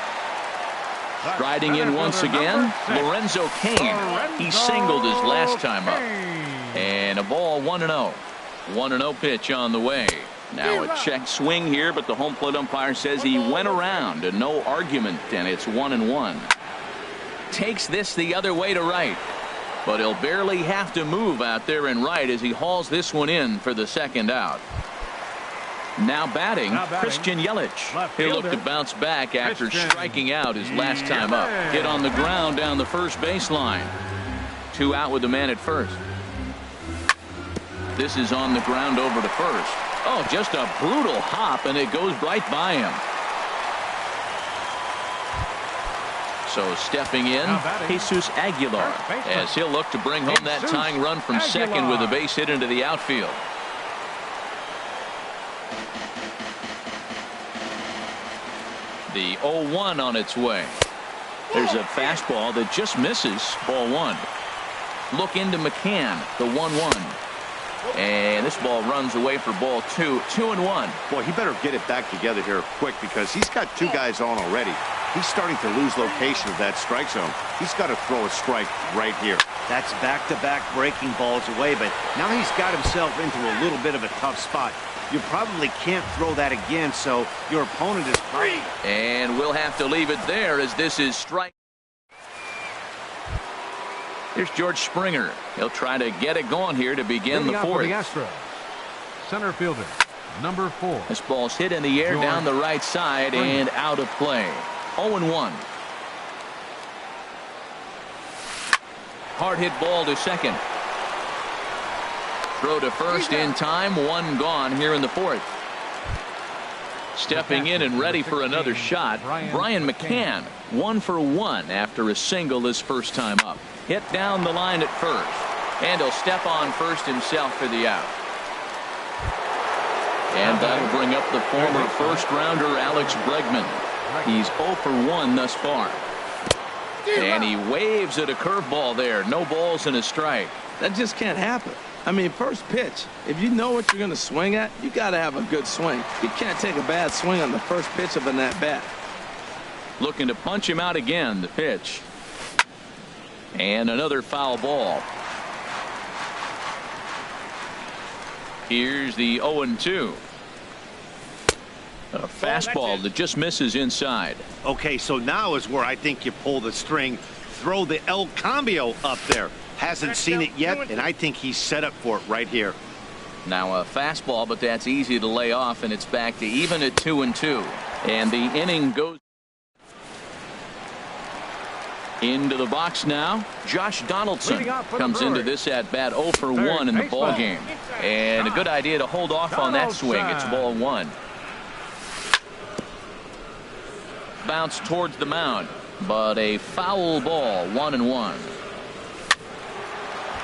Striding in once again, Lorenzo Cain. He singled his last time up. And a ball, 1-0. 1-0 pitch on the way. Now a check swing here, but the home plate umpire says he went around, and no argument, and it's 1-1. Takes this the other way to right, but he'll barely have to move out there in right as he hauls this one in for the second out. Now batting, Christian Yelich. He'll look to bounce back after striking out his last time up. Hit on the ground down the first baseline. 2 out with the man at first. This is on the ground over to first. Oh, just a brutal hop, and it goes right by him. So stepping in, Jesus Aguilar, as he'll look to bring home that tying run from second with a base hit into the outfield. The 0-1 on its way. There's a fastball that just misses, ball 1. Look into McCann, the 1-1. And this ball runs away for ball 2. 2-1. Boy, he better get it back together here quick, because he's got 2 guys on already. He's starting to lose location of that strike zone. He's got to throw a strike right here. That's back-to-back breaking balls away, but now he's got himself into a little bit of a tough spot. You probably can't throw that again, so your opponent is free. And we'll have to leave it there as this is strike. Here's George Springer. He'll try to get it going here to begin the 4th. The Astros. Center fielder, number 4. This ball's hit in the air down the right side and out of play. 0-1. Hard hit ball to second. Throw to first in time. 1 gone here in the 4th. Stepping in and ready for another shot, Brian McCann. 1 for 1 after a single his first time up. Hit down the line at first, and he'll step on first himself for the out. And that'll bring up the former first-rounder Alex Bregman. He's 0 for 1 thus far. And he waves at a curveball there. No balls and a strike. That just can't happen. I mean, first pitch, if you know what you're going to swing at, you got to have a good swing. You can't take a bad swing on the first pitch of an at-bat. Looking to punch him out again, the pitch. And another foul ball. Here's the 0-2. A fastball that just misses inside. Okay, so now is where I think you pull the string. Throw the El Cambio up there. Hasn't seen it yet, and I think he's set up for it right here. Now a fastball, but that's easy to lay off, and it's back to even at 2-2. And the inning goes into the box now. Josh Donaldson comes into this at bat 0 for 1 in the ball game. And a good idea to hold off on that swing. It's ball 1. Bounce towards the mound, but a foul ball, 1-1.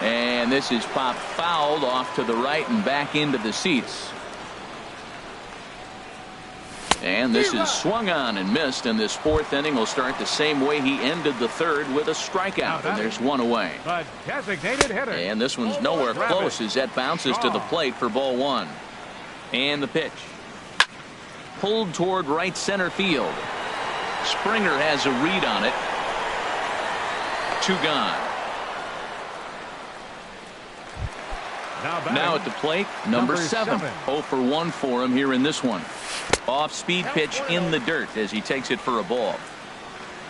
And this is popped fouled off to the right and back into the seats. And this is swung on and missed, and this 4th inning will start the same way he ended the 3rd with a strikeout, and there's 1 away. Designated hitter. And this one's nowhere close as that bounces to the plate for ball 1. And the pitch. Pulled toward right center field. Springer has a read on it. 2 gone. Now at the plate, number 7. 0 for 1 for him here in this one. Off-speed pitch in the dirt as he takes it for a ball.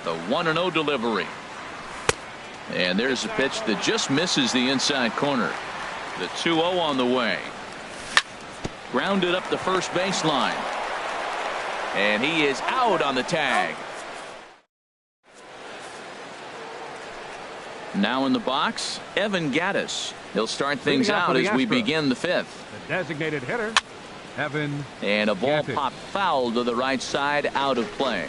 The 1-0 delivery. And there's a pitch that just misses the inside corner. The 2-0 on the way. Grounded up the first baseline. And he is out on the tag. Now in the box, Evan Gattis. He'll start things out as we begin the 5th. The designated hitter, Evan. And a ball Gattis. popped foul to the right side, out of play.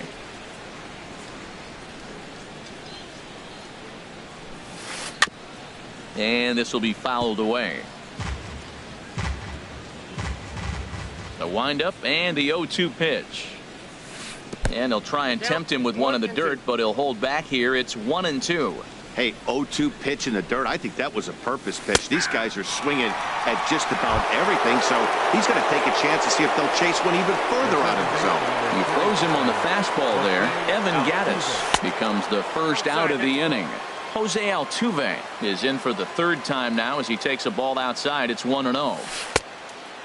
And this will be fouled away. The windup and the 0-2 pitch. And he'll try and tempt him with one in the dirt, but he'll hold back here. It's 1-2. Hey, 0-2 pitch in the dirt. I think that was a purpose pitch. These guys are swinging at just about everything, so he's going to take a chance to see if they'll chase one even further out of the zone. He throws him on the fastball there. Evan Gattis becomes the first out of the inning. Jose Altuve is in for the 3rd time now as he takes a ball outside. It's 1-0.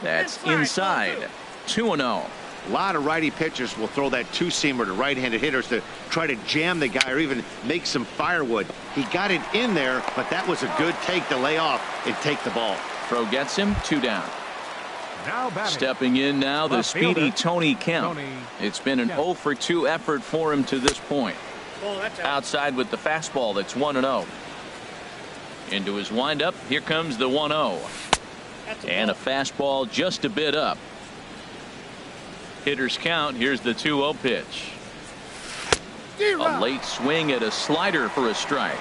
That's inside. 2-0. A lot of righty pitchers will throw that 2-seamer to right-handed hitters to try to jam the guy or even make some firewood. He got it in there, but that was a good take to lay off and take the ball. Throw gets him. 2 down. Now stepping in now, the speedy Tony Kemp. It's been an 0 for 2 effort for him to this point. Outside with the fastball. That's 1-0. Into his windup. Here comes the 1-0. And a fastball just a bit up. Hitters count. Here's the 2-0 pitch. A late swing at a slider for a strike.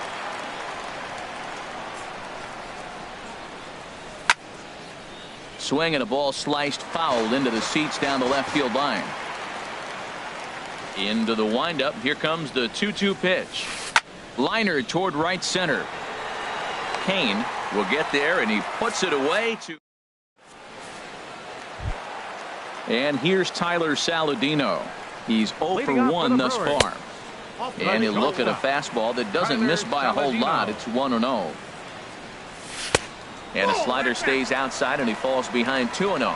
Swing and a ball sliced fouled into the seats down the left field line. Into the windup. Here comes the 2-2 pitch. Liner toward right center. Kane will get there, and he puts it away. And here's Tyler Saladino. He's 0 for 1 thus far. And he'll look at a fastball that doesn't miss by a whole lot. It's 1-0. And a slider stays outside, and he falls behind 2-0.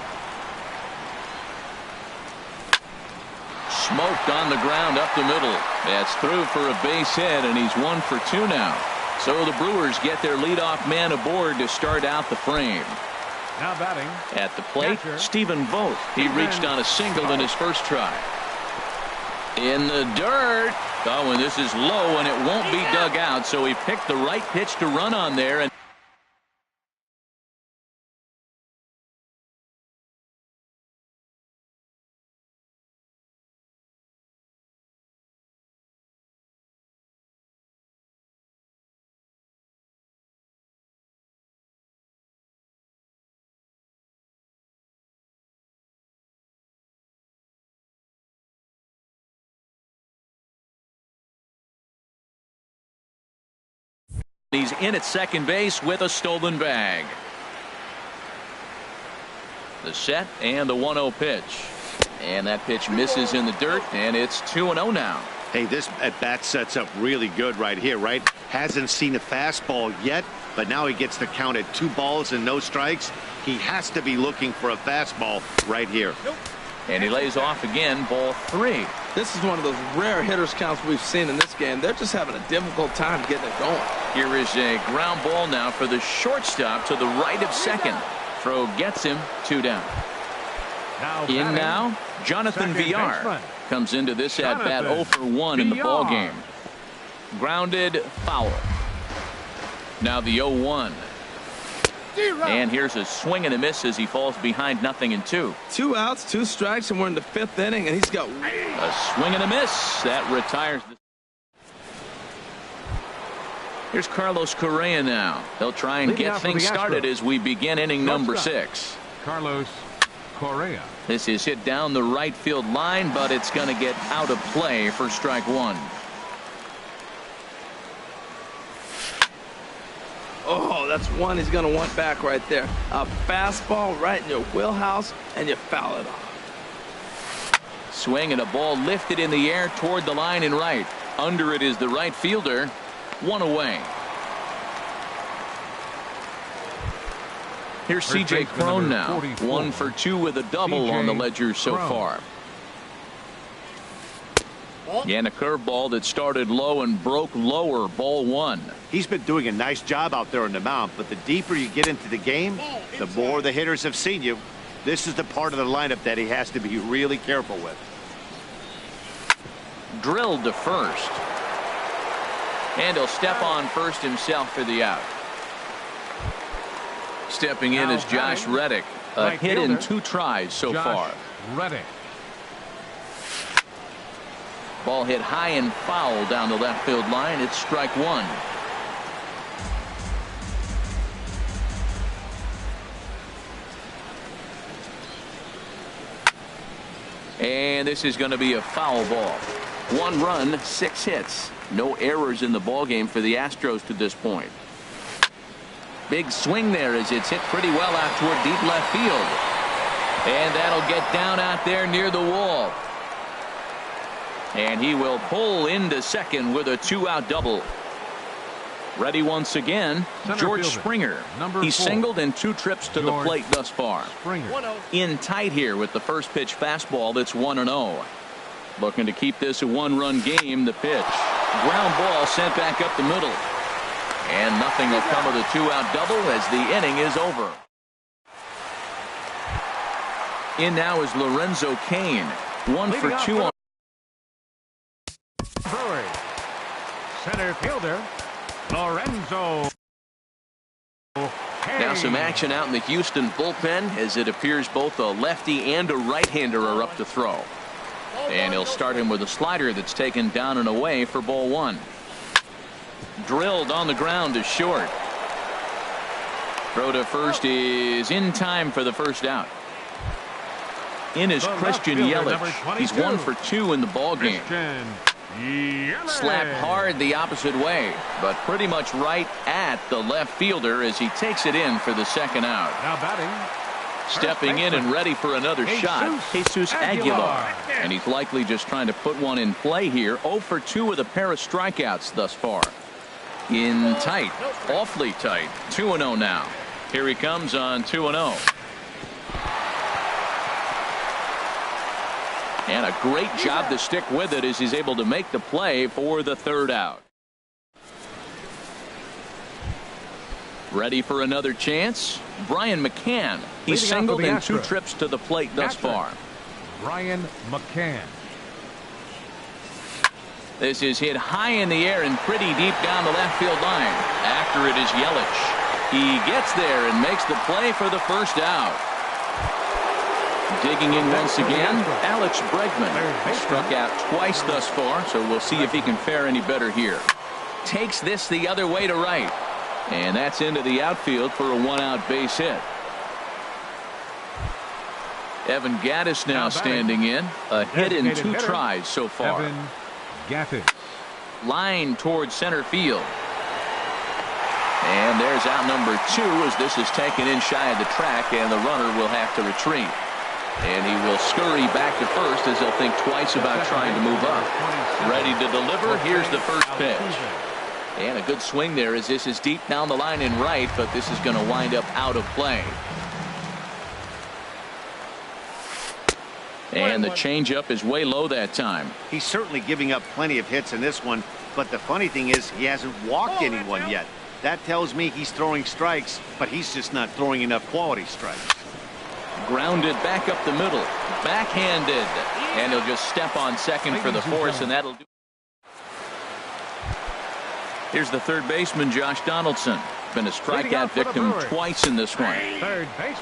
Smoked on the ground up the middle. That's through for a base hit, and he's 1 for 2 now. So the Brewers get their leadoff man aboard to start out the frame. Now batting at the plate, Stephen Vogt. He reached on a single in his first try. In the dirt. Oh, and this is low, and it won't be dug out, so he picked the right pitch to run on there. And he's in at second base with a stolen bag. The set and the 1-0 pitch. And that pitch misses in the dirt, and it's 2-0 now. Hey, this at bat sets up really good right here, right? Hasn't seen a fastball yet, but now he gets the count at 2 balls and no strikes. He has to be looking for a fastball right here. And he lays off again, ball 3. This is one of those rare hitters counts we've seen in this game. They're just having a difficult time getting it going. Here is a ground ball now for the shortstop to the right of second. Throw gets him, 2 down. Now, Jonathan Villar comes into this at-bat 0 for 1 in the ball game. Grounded, foul. Now the 0-1. And here's a swing and a miss as he falls behind 0-2. 2 outs, 2 strikes, and we're in the 5th inning, and he's got a swing and a miss that retires. Here's Carlos Correa now. He'll try and get things started as we begin inning number 6. Carlos Correa. This is hit down the right field line, but it's going to get out of play for strike 1. Oh, that's one he's going to want back right there. A fastball right in your wheelhouse, and you foul it off. Swing and a ball lifted in the air toward the line and right. Under it is the right fielder. 1 away. Here's C.J. Cron now. 1 for 2 with a double on the ledger so far. And a curveball that started low and broke lower, ball 1. He's been doing a nice job out there on the mound, but the deeper you get into the game, the more the hitters have seen you. This is the part of the lineup that he has to be really careful with. Drilled to first. And he'll step on first himself for the out. Stepping in is Josh Reddick. A hit in 2 tries so far. Reddick. Ball hit high and foul down the left field line. It's strike 1. And this is going to be a foul ball. 1 run, 6 hits. No errors in the ball game for the Astros to this point. Big swing there as it's hit pretty well out toward deep left field. And that'll get down out there near the wall. And he will pull into second with a 2-out double. Ready once again, George Springer. He's singled in 2 trips to the plate thus far. In tight here with the first pitch fastball that's 1-0. Looking to keep this a 1-run game. The pitch. Ground ball sent back up the middle. And nothing will come of the 2-out double as the inning is over. In now is Lorenzo Cain. 1 for 2 on. Center fielder Lorenzo. Now some action out in the Houston bullpen as it appears both a lefty and a right-hander are up to throw. And he'll start him with a slider that's taken down and away for ball 1. Drilled on the ground to short. Throw to first is in time for the first out. In is Christian Yelich. He's 1 for 2 in the ball game. Slapped hard the opposite way, but pretty much right at the left fielder as he takes it in for the second out. Now batting. Stepping in and ready for another shot, Jesus Aguilar. And he's likely just trying to put one in play here. 0 for 2 with a pair of strikeouts thus far. In tight, awfully tight. 2-0 now. Here he comes on 2-0. And a great job to stick with it as he's able to make the play for the 3rd out. Ready for another chance? Brian McCann. He's singled in 2 trips to the plate thus far. Brian McCann. This is hit high in the air and pretty deep down the left field line. After it is Yelich. He gets there and makes the play for the first out. Digging in once again, Alex Bregman. Struck out twice thus far, so we'll see if he can fare any better here. Takes this the other way to right. And that's into the outfield for a 1-out base hit. Evan Gattis now standing in. A hit in 2 tries so far. Evan Gattis. Line towards center field. And there's out number 2 as this is taken in shy of the track, and the runner will have to retreat. And he will scurry back to first as he'll think twice about trying to move up. Ready to deliver. Here's the first pitch. And a good swing there as this is deep down the line in right, but this is going to wind up out of play. And the changeup is way low that time. He's certainly giving up plenty of hits in this one, but the funny thing is he hasn't walked anyone yet. That tells me he's throwing strikes, but he's just not throwing enough quality strikes. Grounded back up the middle, backhanded, and he'll just step on second for the force, and that'll do. Here's the third baseman, Josh Donaldson. Been a strikeout victim twice in this one.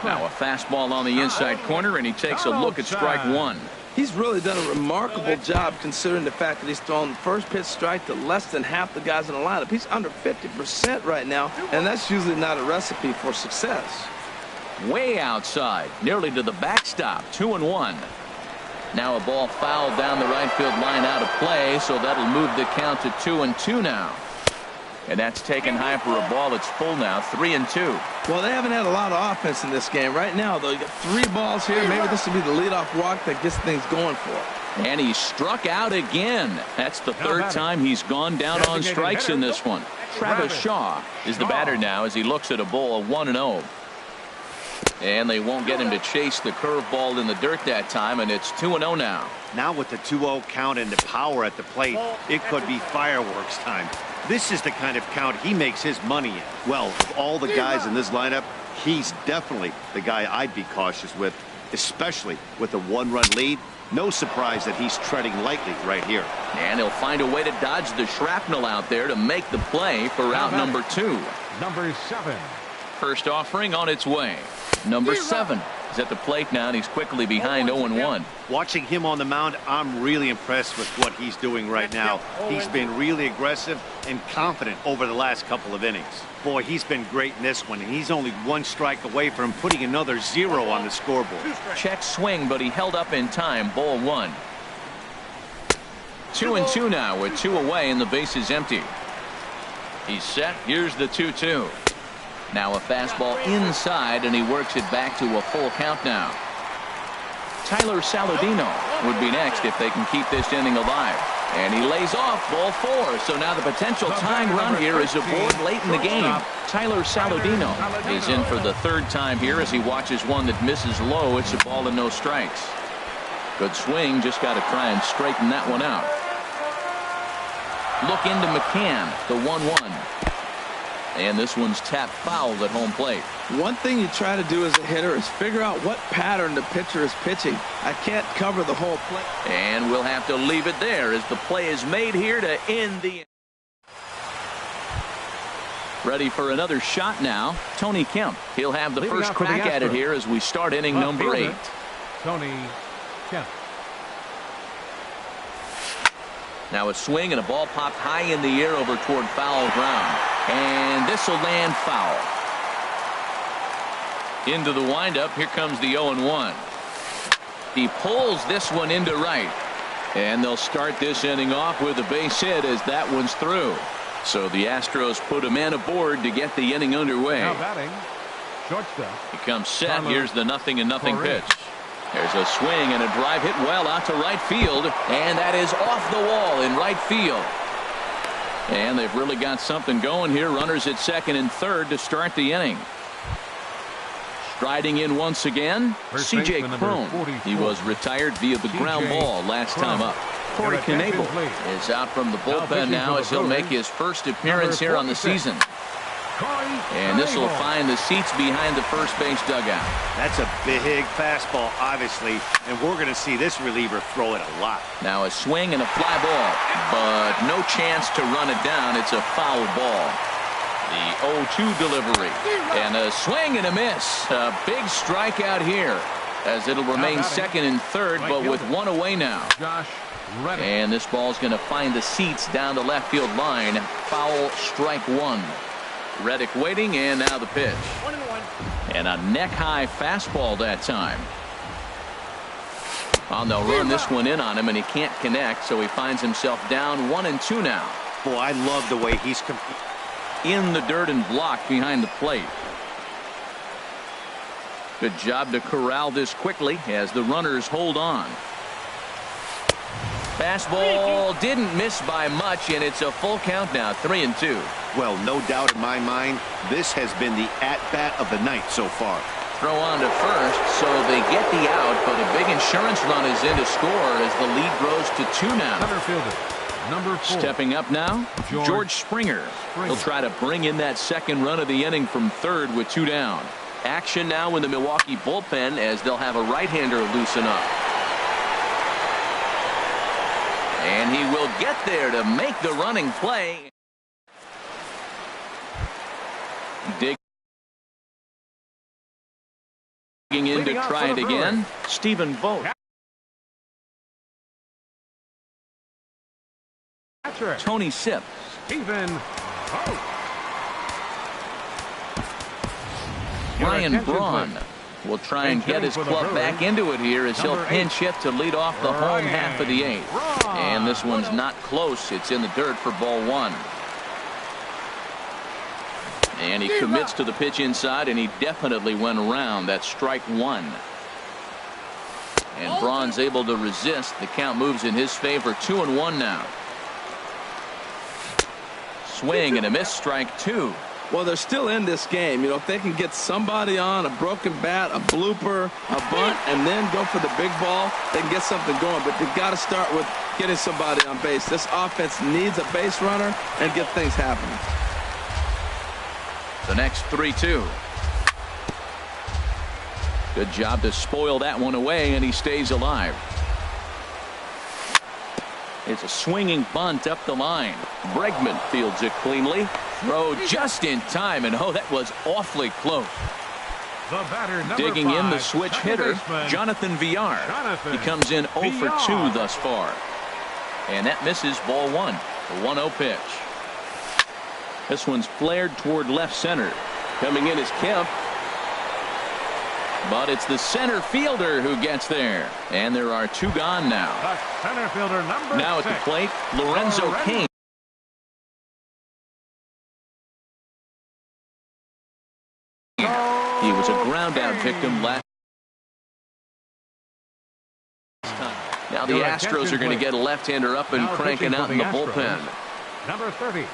Now a fastball on the inside corner, and he takes a look at strike one. He's really done a remarkable job considering the fact that he's thrown first pitch strike to less than half the guys in the lineup. He's under 50% right now, and that's usually not a recipe for success. Way outside, nearly to the backstop, 2-1. Now a ball fouled down the right field line out of play, so that'll move the count to 2-2 now. And that's taken high for a ball that's full now, 3-2. Well, they haven't had a lot of offense in this game. Right now, though, you got 3 balls here. Maybe this will be the leadoff walk that gets things going for him. And he struck out again. That's the third time he's gone down on strikes in this one. Travis Shaw is the batter now as he looks at a ball of 1-0. And they won't get him to chase the curveball in the dirt that time, and it's 2-0 now. Now with the 2-0 count and the power at the plate, it could be fireworks time. This is the kind of count he makes his money in. Well, of all the guys in this lineup, he's definitely the guy I'd be cautious with, especially with a 1-run lead. No surprise that he's treading lightly right here. And he'll find a way to dodge the shrapnel out there to make the play for out number 2. Number 7. First offering on its way. Number 7 is at the plate now, and he's quickly behind 0-1. Watching him on the mound, I'm really impressed with what he's doing right now. He's been really aggressive and confident over the last couple of innings. Boy, he's been great in this one, and he's only 1 strike away from putting another 0 on the scoreboard. Check swing, but he held up in time. Ball 1. 2-2 now with 2 away, and the base is empty. He's set. Here's the 2-2. Now a fastball inside, and he works it back to a full count now. Tyler Saladino would be next if they can keep this inning alive. And he lays off ball 4. So now the potential tying run here is aboard late in the game. Tyler Saladino is in for the 3rd time here as he watches one that misses low. It's a ball and no strikes. Good swing. Just got to try and straighten that one out. Look into McCann, the 1-1. And this one's tapped foul at home plate. One thing you try to do as a hitter is figure out what pattern the pitcher is pitching. I can't cover the whole play. And we'll have to leave it there as the play is made here to end the. Ready for another shot now. Tony Kemp. He'll have the first crack at it here as we start inning number 8. Tony Kemp. Now a swing and a ball popped high in the air over toward foul ground. And this will land foul. Into the windup. Here comes the 0-1. He pulls this one into right. And they'll start this inning off with a base hit as that one's through. So the Astros put a man aboard to get the inning underway. Now batting, shortstop. He comes set. Here's the 0-0 pitch. There's a swing and a drive hit well out to right field, and that is off the wall in right field. And they've really got something going here. Runners at 2nd and 3rd to start the inning. Striding in once again, C.J. Cron. He was retired via the ground ball last time up. Corey Knebel is out from the bullpen now as he'll make his first appearance here on the season. And this will find the seats behind the first base dugout. That's a big fastball, obviously, and we're going to see this reliever throw it a lot. Now a swing and a fly ball, but no chance to run it down. It's a foul ball. The 0-2 delivery, and a swing and a miss. A big strikeout here as it'll remain 2nd and 3rd, but with 1 away now. And this ball's going to find the seats down the left field line. Foul, strike 1. Reddick waiting, and now the pitch. 1-1. And a neck-high fastball that time. Well, they'll run this one in on him, and he can't connect, so he finds himself down 1-2 now. Boy, I love the way he's in the dirt and blocked behind the plate. Good job to corral this quickly as the runners hold on. Fastball didn't miss by much, and it's a full count now, 3-2. Well, no doubt in my mind, this has been the at-bat of the night so far. Throw on to first, so they get the out, but a big insurance run is in to score as the lead grows to 2 now. Center fielder, number 4. Stepping up now, George Springer. He'll try to bring in that second run of the inning from third with 2 down. Action now in the Milwaukee bullpen as they'll have a right-hander loosen up. And he will get there to make the running play. Digging in to try it again, Stephen Vogt. Tony Sipp. Stephen Vogt. Ryan Braun will try and get his club back into it here as he'll pinch hit to lead off the home half of the 8th. And this one's not close. It's in the dirt for ball 1. And he commits to the pitch inside, and he definitely went around. That's strike 1. And Braun's able to resist. The count moves in his favor. 2-1 now. Swing and a miss, strike 2. Well, they're still in this game. You know, if they can get somebody on, a broken bat, a blooper, a bunt, and then go for the big ball, they can get something going. But they've got to start with getting somebody on base. This offense needs a base runner and get things happening. The next 3-2. Good job to spoil that one away, and he stays alive. It's a swinging bunt up the line. Bregman fields it cleanly. Throw just in time, and oh, that was awfully close. The batter, digging 5, in the switch hitter, Jonathan Villar. He comes in 0 for 2 thus far. And that misses ball 1. The 1-0 pitch. This one's flared toward left center. Coming in is Kemp. But it's the center fielder who gets there. And there are 2 gone now. The center fielder, number now 6. at the plate, Lorenzo Cain. He was a ground out victim last time. Now the Astros are going to get a left-hander up and cranking out in the bullpen. Number 30,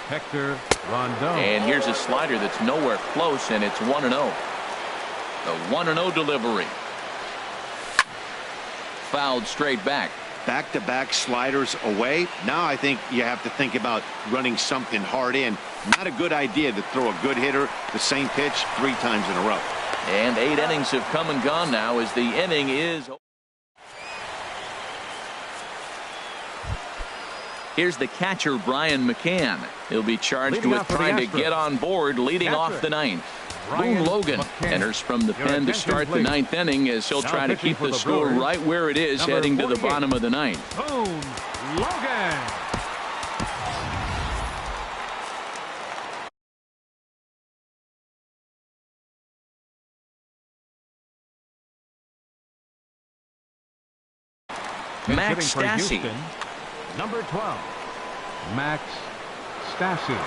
Hector Rondon. And here's a slider that's nowhere close, and it's 1-0. The 1-0 delivery. Fouled straight back. Back-to-back sliders away. Now I think you have to think about running something hard in. Not a good idea to throw a good hitter the same pitch 3 times in a row. And 8 innings have come and gone now as the inning is. Here's the catcher, Brian McCann. He'll be charged with trying to get on board leading off the 9th. Boone Logan enters from the pen to start the 9th inning as he'll try to keep the score right where it is heading to the bottom of the 9th. Boone Logan. Max Stassi. Number 12, Max Stassi.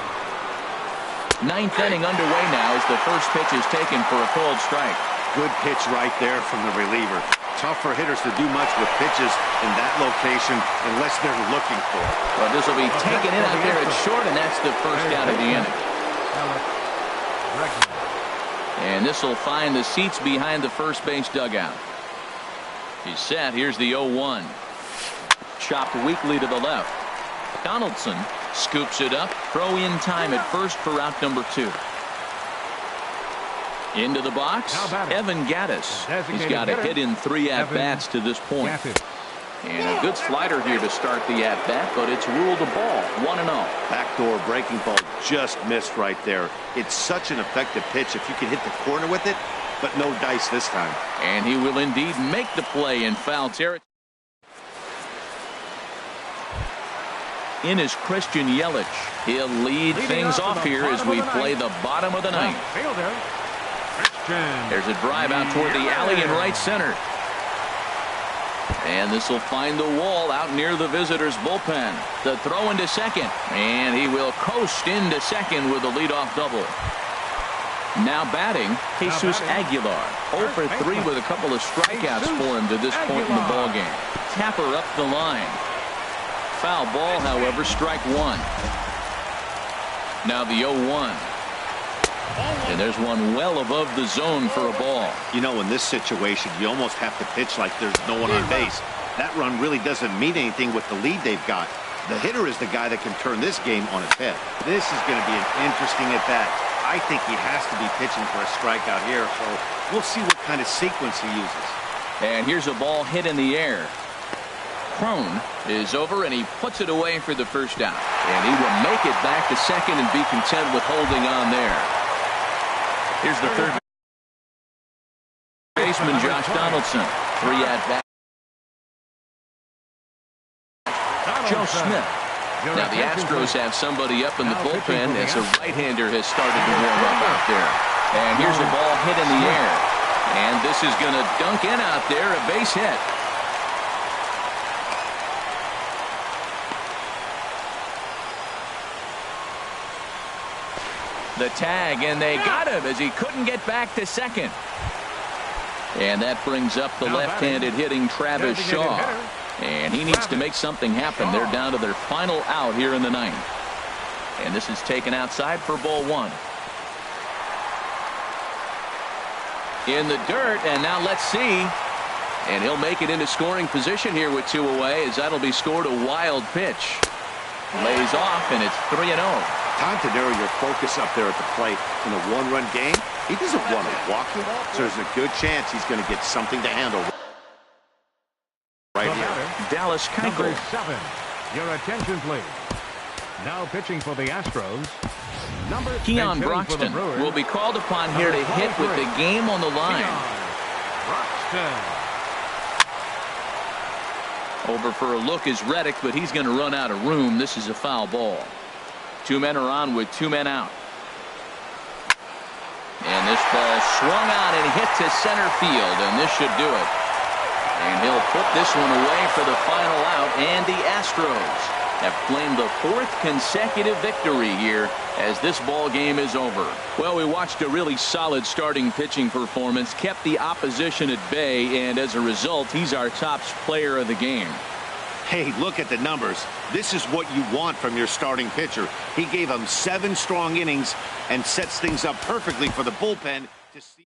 9th inning underway now as the first pitch is taken for a cold strike. Good pitch right there from the reliever. Tough for hitters to do much with pitches in that location unless they're looking for it. Well, this will be taken in out there at short, and that's the first out of the inning. And this will find the seats behind the first base dugout. He's set. Here's the 0-1. Chopped weakly to the left. Donaldson scoops it up. Throw in time at first for out number 2. Into the box, Evan Gattis. He's got a hit in 3 at-bats to this point. And a good slider here to start the at-bat, but it's ruled a ball. 1-0. Backdoor breaking ball just missed right there. It's such an effective pitch if you can hit the corner with it, but no dice this time. And he will indeed make the play in foul territory. In is Christian Yelich. He'll lead things off here as we play the bottom of the 9th. There's a drive out toward the alley in right center. And this will find the wall out near the visitors' bullpen. The throw into second. And he will coast into second with a leadoff double. Now batting, Jesus Aguilar. 0 for 3 with a couple of strikeouts for him to this point in the ballgame. Tapper up the line. foul ball, however, strike one. Now the 0-1. And there's one well above the zone for a ball. You know, in this situation, you almost have to pitch like there's no one on base. That run really doesn't mean anything with the lead they've got. The hitter is the guy that can turn this game on its head. This is going to be an interesting at-bat. I think he has to be pitching for a strikeout here, so we'll see what kind of sequence he uses. And here's a ball hit in the air. Crone is over, and he puts it away for the first out. And he will make it back to second and be content with holding on there. Here's the third baseman, Josh Donaldson. 3 at-bats. Joe Smith. Now the Astros have somebody up in the bullpen as a right-hander has started to warm up out there. And here's a ball hit in the air. And this is going to dunk in out there, a base hit. The tag, and they got him as he couldn't get back to second. And that brings up the left-handed hitting Travis Shaw. And he needs to make something happen. They're down to their final out here in the ninth. And this is taken outside for ball one. In the dirt, and now let's see. And he'll make it into scoring position here with 2 away, as that'll be scored a wild pitch. Lays off, and it's 3-0. Time to narrow your focus up there at the plate. In a one-run game, he doesn't want to walk you, so there's a good chance he's going to get something to handle right here. Dallas Keuchel. Number 7. Your attention, please. Now pitching for the Astros. Keon Broxton will be called upon here to hit with the game on the line. Over for a look is Reddick, but he's going to run out of room. This is a foul ball. 2 men are on with 2 men out. And this ball swung out and hit to center field, and this should do it. And he'll put this one away for the final out, and the Astros have claimed the 4th consecutive victory here as this ball game is over. Well, we watched a really solid starting pitching performance, kept the opposition at bay, and as a result, he's our top player of the game. Hey, look at the numbers. This is what you want from your starting pitcher. He gave them 7 strong innings and sets things up perfectly for the bullpen to see.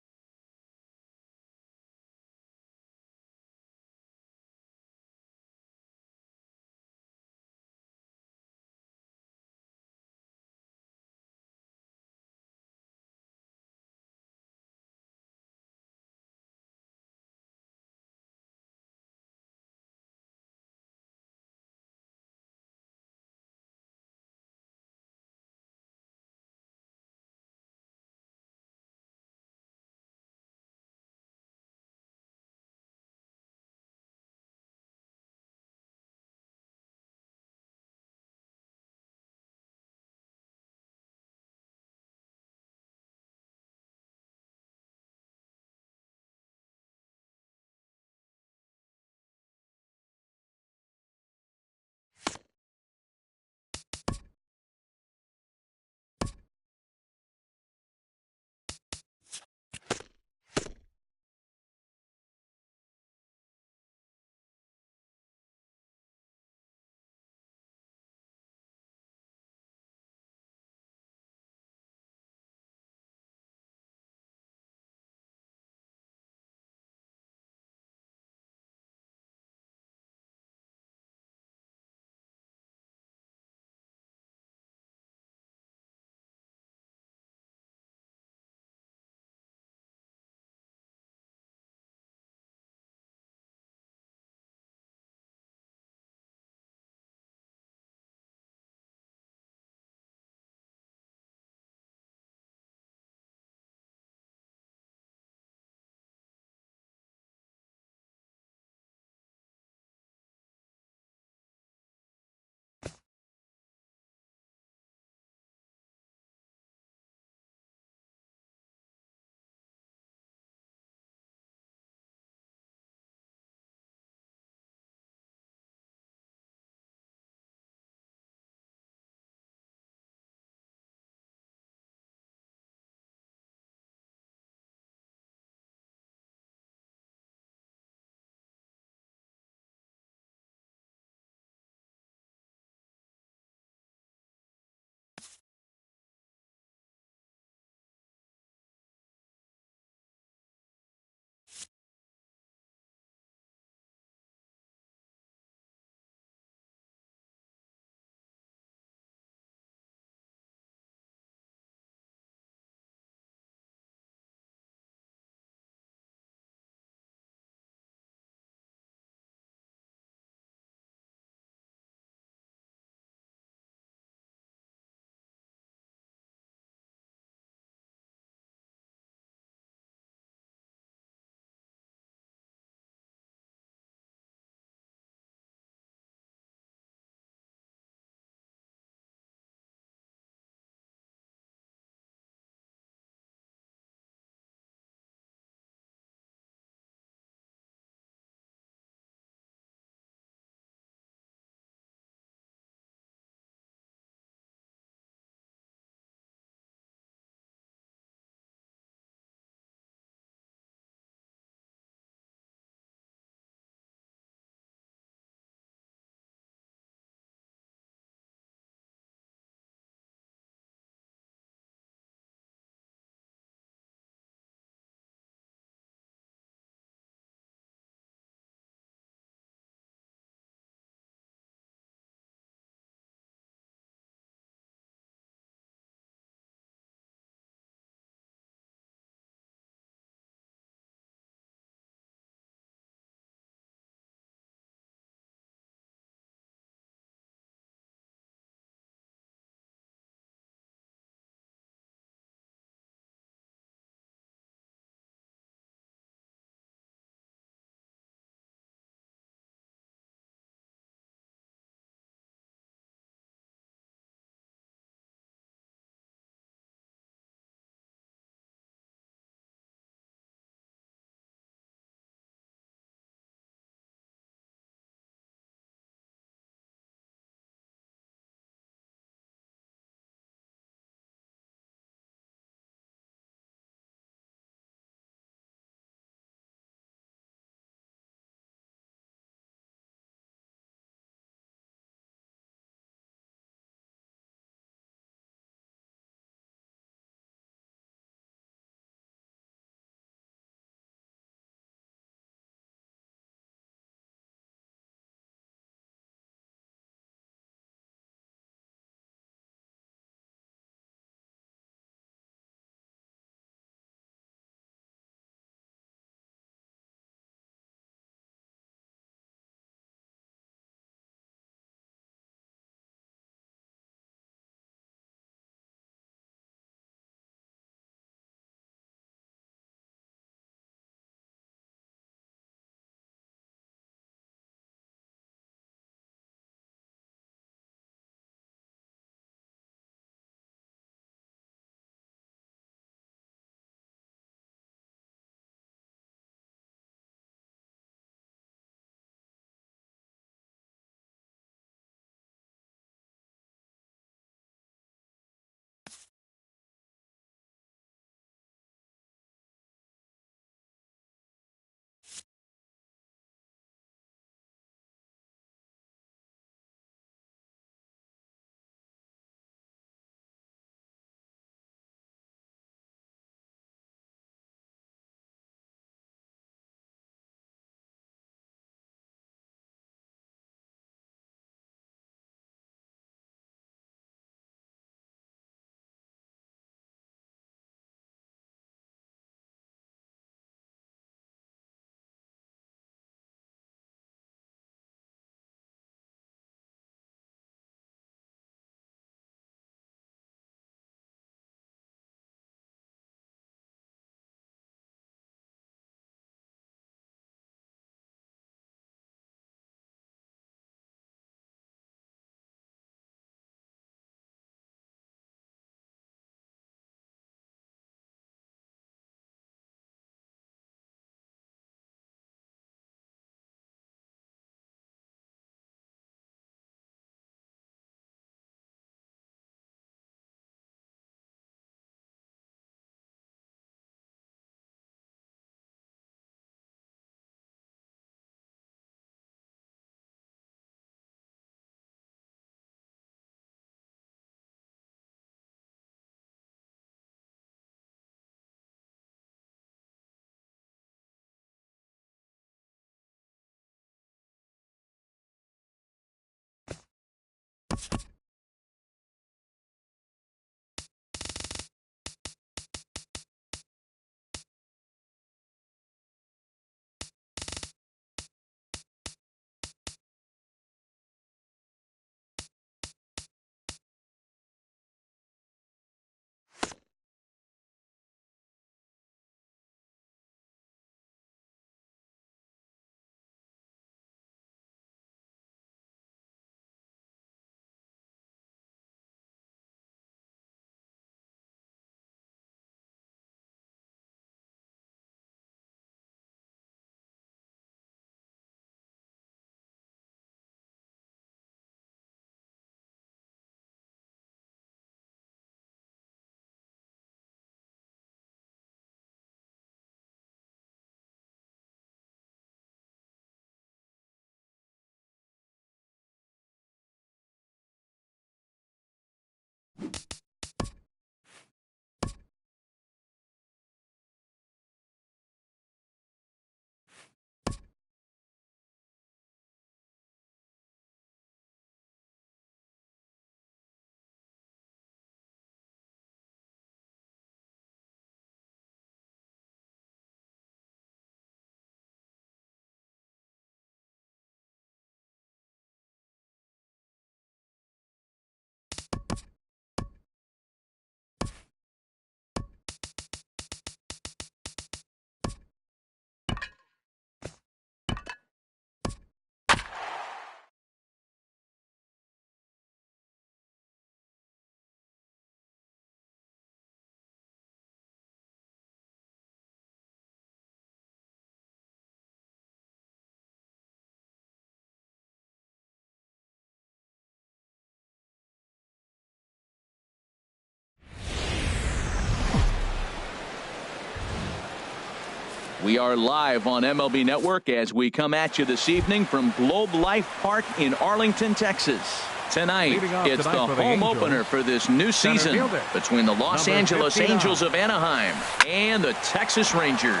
We are live on MLB Network as we come at you this evening from Globe Life Park in Arlington, Texas. Tonight, it's the home opener for this new season between the Los Angeles Angels of Anaheim and the Texas Rangers.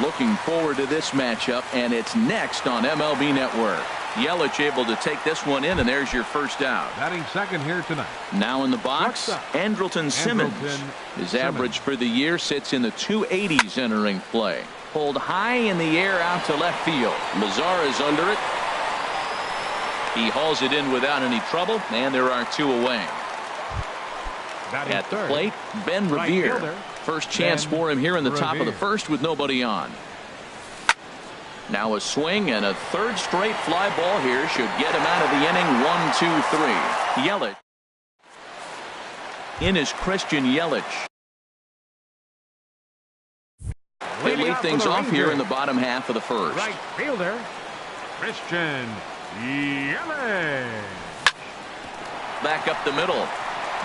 Looking forward to this matchup, and it's next on MLB Network. Yelich able to take this one in, and there's your first out. Batting second here tonight. Now in the box, Andrelton Simmons. His average for the year sits in the 280s entering play. Pulled high in the air out to left field. Mazar is under it. He hauls it in without any trouble, and there are two away. At the plate, Ben Revere. First chance for him here in the top of the first with nobody on. Now a swing and a third straight fly ball here should get him out of the inning. 1, 2, 3. Yelich. In is Christian Yelich. They lead things off here in the bottom half of the first. Right fielder, Christian Yelich. Back up the middle.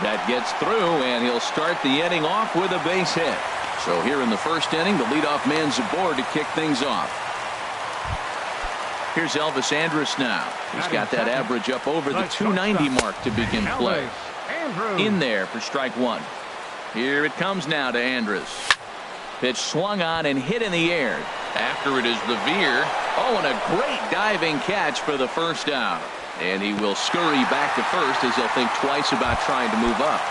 That gets through, and he'll start the inning off with a base hit. So here in the first inning, the leadoff man's aboard to kick things off. Here's Elvis Andrus now. He's got that average up over the 290 mark to begin play. In there for strike one. Here it comes now to Andrus. Pitch swung on and hit in the air. After it is Revere. Oh, and a great diving catch for the first out. And he will scurry back to first as he'll think twice about trying to move up.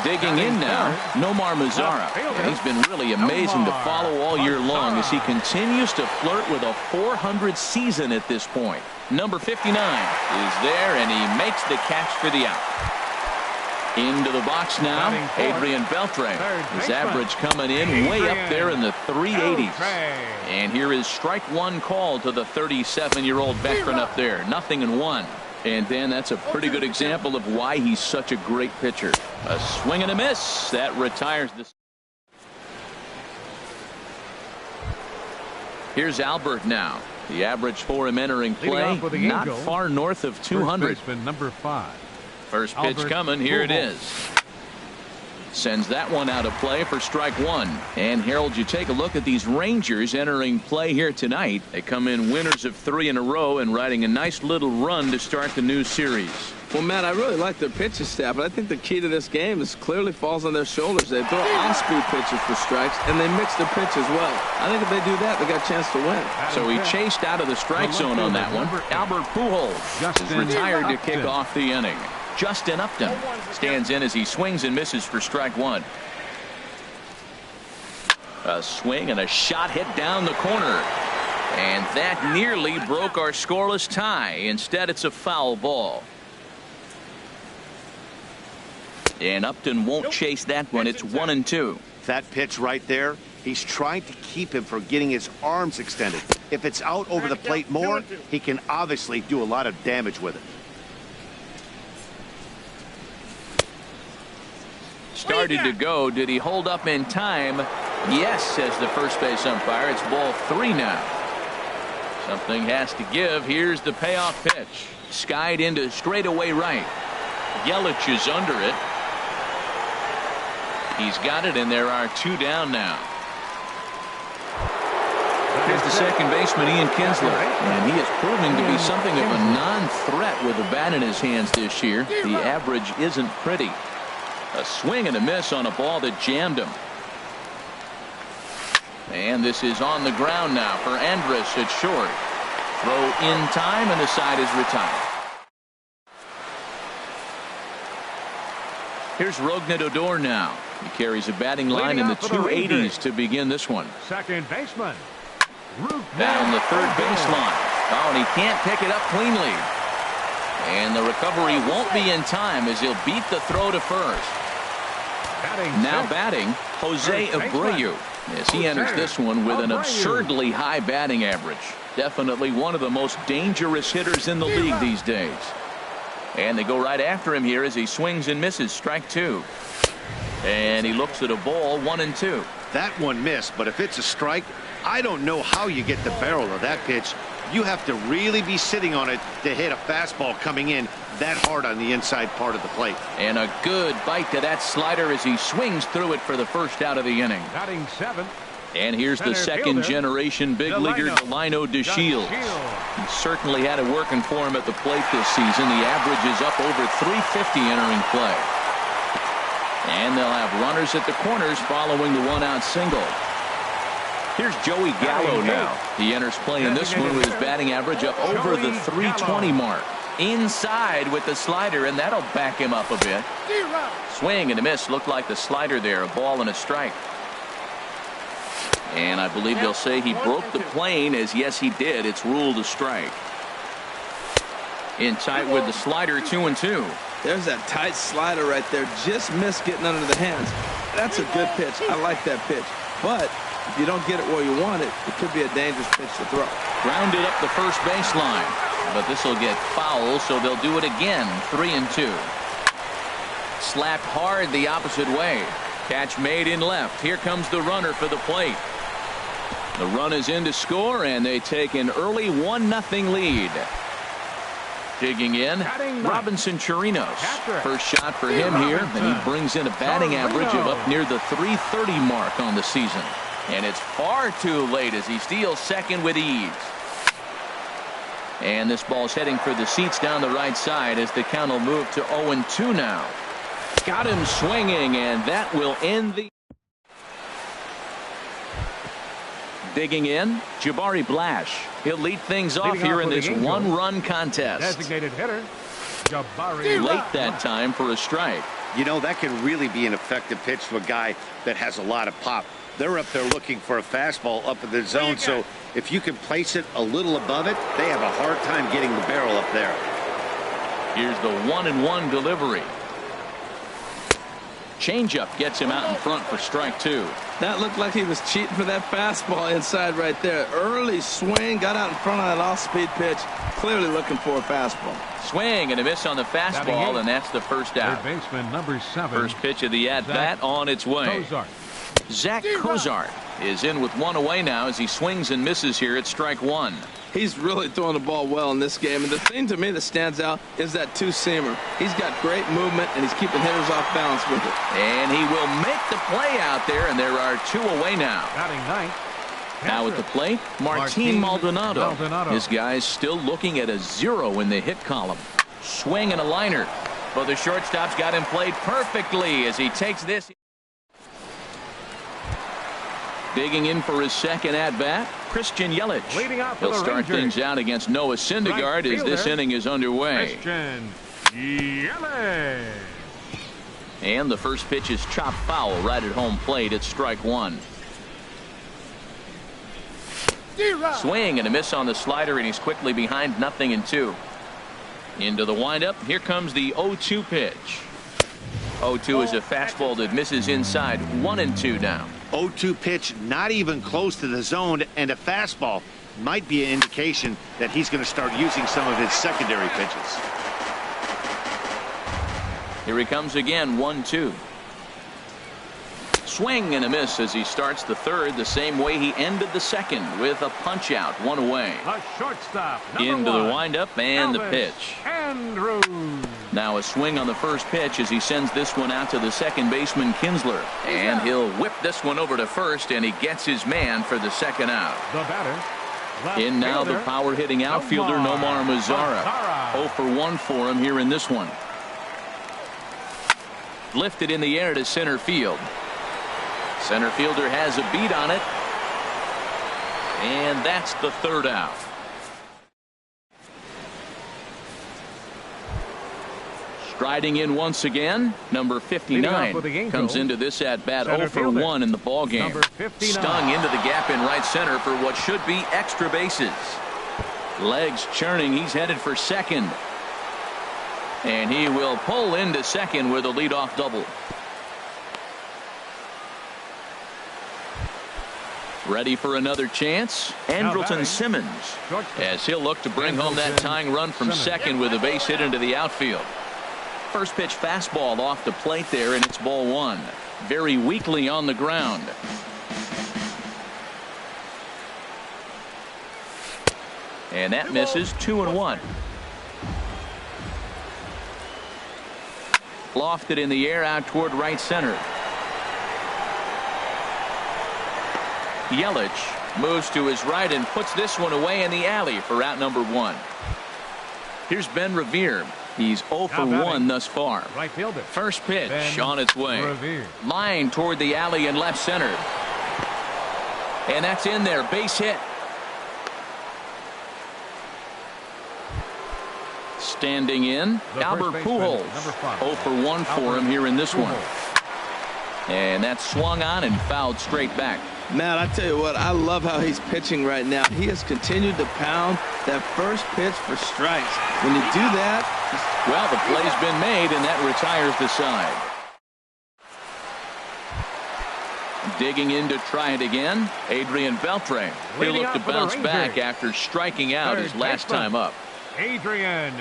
Digging in now, Nomar Mazara. And he's been really amazing to follow all year long as he continues to flirt with a .400 season at this point. Number 59 is there, and he makes the catch for the out. Into the box now, Adrian Beltre. His average coming in way up there in the 380s. And here is strike one call to the 37-year-old veteran up there. 0-1. And then that's a pretty good example of why he's such a great pitcher. A swing and a miss. That retires this. Here's Albert now. The average for him entering play, not far north of 200. Number 5. First pitch coming. Here it is. Sends that one out of play for strike one. And Harold, you take a look at these Rangers entering play here tonight. They come in winners of 3 in a row and riding a nice little run to start the new series. Well, Matt, I really like their pitching staff, but I think the key to this game is clearly falls on their shoulders. They throw off-speed pitches for strikes, and they mix their pitch as well. I think if they do that, they got a chance to win. So he chased out of the strike zone on that one. Albert Pujols is retired to kick off the inning. Justin Upton stands in as he swings and misses for strike one. A swing and a shot hit down the corner. And that nearly broke our scoreless tie. Instead, it's a foul ball. And Upton won't chase that one. It's 1-2. That pitch right there, he's trying to keep him from getting his arms extended. If it's out over the plate more, he can obviously do a lot of damage with it. Started to go. Did he hold up in time? Yes, says the first base umpire. It's ball 3 now. Something has to give. Here's the payoff pitch. Skied into straightaway right. Yelich is under it. He's got it, and there are 2 down now. Here's the second baseman, Ian Kinsler, and he is proving to be something of a non-threat with a bat in his hands this year. The average isn't pretty. A swing and a miss on a ball that jammed him. And this is on the ground now for Andrus at short. Throw in time, and the side is retired. Here's Rougned Odor now. He carries a batting line in the 280s to begin this one. Second baseman. Down the third baseline. Oh, and he can't pick it up cleanly. And the recovery won't be in time as he'll beat the throw to first. Now batting, Jose Abreu, as he enters this one with an absurdly high batting average. Definitely one of the most dangerous hitters in the league these days. And they go right after him here as he swings and misses. Strike 2. And he looks at a ball, 1-2. That one missed, but if it's a strike, I don't know how you get the barrel of that pitch. You have to really be sitting on it to hit a fastball coming in that hard on the inside part of the plate. And a good bite to that slider as he swings through it for the first out of the inning. Batting 7. And here's the second generation big leaguer, Delino DeShields. He certainly had it working for him at the plate this season. The average is up over 350 entering play. And they'll have runners at the corners following the 1-out single. Here's Joey Gallo now. He enters play in this one with his batting average up over the 320 mark. Inside with the slider, and that'll back him up a bit. Swing and a miss. Looked like the slider there. A ball and a strike. And I believe they'll say he broke the plane, as yes he did. It's ruled a strike. In tight with the slider, 2-2. There's that tight slider right there. Just missed getting under the hands. That's a good pitch. I like that pitch. But if you don't get it where you want it, it could be a dangerous pitch to throw. Grounded up the first baseline. But this will get foul, so they'll do it again. 3-2. Slapped hard the opposite way. Catch made in left. Here comes the runner for the plate. The run is in to score, and they take an early 1-0 lead. Digging in, Robinson Chirinos. First shot for him here, and he brings in a batting average of up near the 330 mark on the season. And it's far too late as he steals second with ease. And this ball's heading for the seats down the right side as the count will move to 0-2 now. Got him swinging, and that will end the... Digging in, Jabari Blash. He'll lead things off here in this 1-run contest. Designated hitter, Jabari. Late that time for a strike. You know, that can really be an effective pitch to a guy that has a lot of pop. They're up there looking for a fastball up in the zone, so if you can place it a little above it, they have a hard time getting the barrel up there. Here's the 1-1 delivery. Changeup gets him out in front for strike 2. That looked like he was cheating for that fastball inside right there. Early swing, got out in front of that off-speed pitch. Clearly looking for a fastball. Swing and a miss on the fastball, and that's the first out. Third baseman, number 7. First pitch of the at-bat on its way. Zach Cozart is in with one away now as he swings and misses here at strike 1. He's really throwing the ball well in this game. And the thing to me that stands out is that two-seamer. He's got great movement, and he's keeping hitters off balance with it. And he will make the play out there, and there are 2 away now. Batting 9th. Now at the plate, Martin Maldonado. His guys still looking at a 0 in the hit column. Swing and a liner. But the shortstop's got him played perfectly as he takes this. Digging in for his second at-bat, Christian Yelich. He'll start things out against Noah Syndergaard as this inning is underway. Christian Yelich. And the first pitch is chopped foul right at home plate. It's strike one. Swing and a miss on the slider, and he's quickly behind 0-2. Into the windup. Here comes the 0-2 pitch. 0-2 is a fastball that misses inside. 1-2 now. 0-2 pitch, not even close to the zone, and a fastball might be an indication that he's going to start using some of his secondary pitches. Here he comes again. 1-2. Swing and a miss as he starts the third the same way he ended the second with a punch out. One away. A shortstop. Into the windup and the pitch. Andrews. Now a swing on the first pitch as he sends this one out to the second baseman Kinsler. And he'll whip this one over to first, and he gets his man for the second out. The batter. In now the power hitting outfielder Nomar Mazara. 0 for 1 for him here in this one. Lifted in the air to center field. Center fielder has a beat on it. And that's the third out. Striding in once again, number 59 comes into this at bat 0 for 1 in the ball game. Stung into the gap in right center for what should be extra bases. Legs churning, he's headed for second. And he will pull into second with a leadoff double. Ready for another chance. Andrelton Simmons, as he'll look to bring home that tying run from second with a base hit into the outfield. First pitch fastball off the plate there, and it's ball one. Very weakly on the ground. And that misses. 2-1. Lofted in the air out toward right center. Yelich moves to his right and puts this one away in the alley for out number 1. Here's Ben Revere. He's 0 for 1 thus far. Right fielder. First pitch on its way. Revere. Line toward the alley and left center. And that's in there. Base hit. Standing in, Albert Pujols. 0 for 1 for him here in this one. And that's swung on and fouled straight back. Matt, I tell you what, I love how he's pitching right now. He has continued to pound that first pitch for strikes. When you do that, well, the play's been made, and that retires the side. Digging in to try it again, Adrian Beltre. He'll look to bounce back after striking out his last time up. Adrian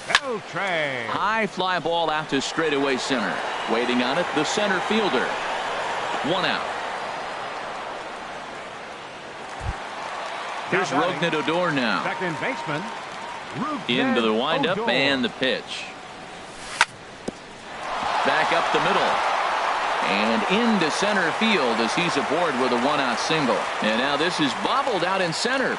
Beltre. High fly ball out to straightaway center. Waiting on it, the center fielder. 1 out. Here's Rougned Odor now. Second baseman. Into the windup and the pitch. Back up the middle. And into center field as he's aboard with a 1-out single. And now this is bobbled out in center.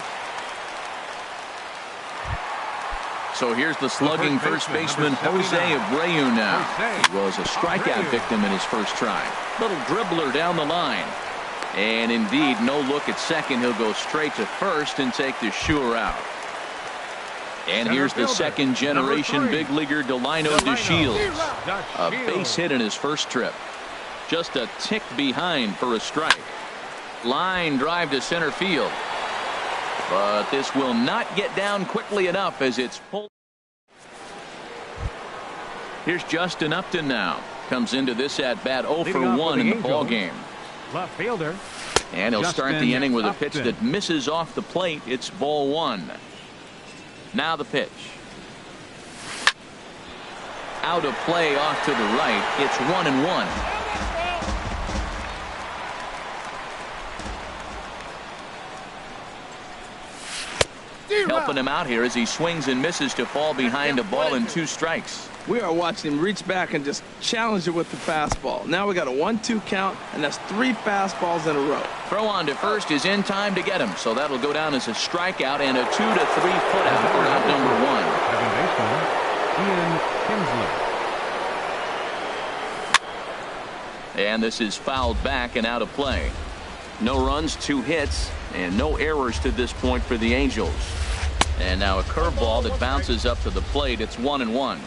So here's the slugging first baseman Jose Abreu now. He was a strikeout victim in his first try. Little dribbler down the line. And indeed, no look at second. He'll go straight to first and take the sure out. And here's the second generation big leaguer Delino DeShields. A base hit in his first trip. Just a tick behind for a strike. Line drive to center field. But this will not get down quickly enough as it's pulled. Here's Justin Upton now. Comes into this at bat 0 for 1 in the ball game. Left fielder. And he'll start the inning with a pitch that misses off the plate. It's ball 1. Now the pitch. Out of play off to the right. It's 1-1. Helping him out here as he swings and misses to fall behind a ball and 2 strikes. we are watching him reach back and just challenge it with the fastball. Now we got a 1-2 count, and that's 3 fastballs in a row. Throw on to first is in time to get him, so that'll go down as a strikeout and a 2-3 put out for out number 1. Kinsler. And this is fouled back and out of play. No runs, 2 hits, and no errors to this point for the Angels. And now a curveball that bounces up to the plate. It's 1-1.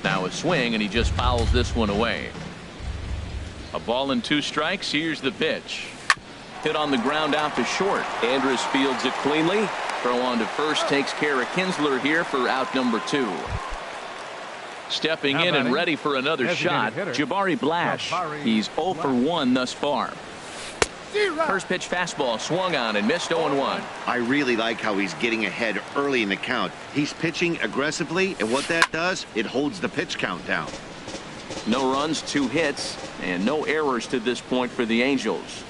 Now a swing, and he just fouls this one away. A ball and 2 strikes. Here's the pitch. Hit on the ground out to short. Andrus fields it cleanly. Throw on to first takes care of Kinsler here for out number 2. Stepping in and ready for another shot, Jabari Blash. He's 0 for 1 thus far. First pitch fastball swung on and missed 0-1. I really like how he's getting ahead early in the count. He's pitching aggressively, and what that does, it holds the pitch count down. No runs, 2 hits, and no errors to this point for the Angels.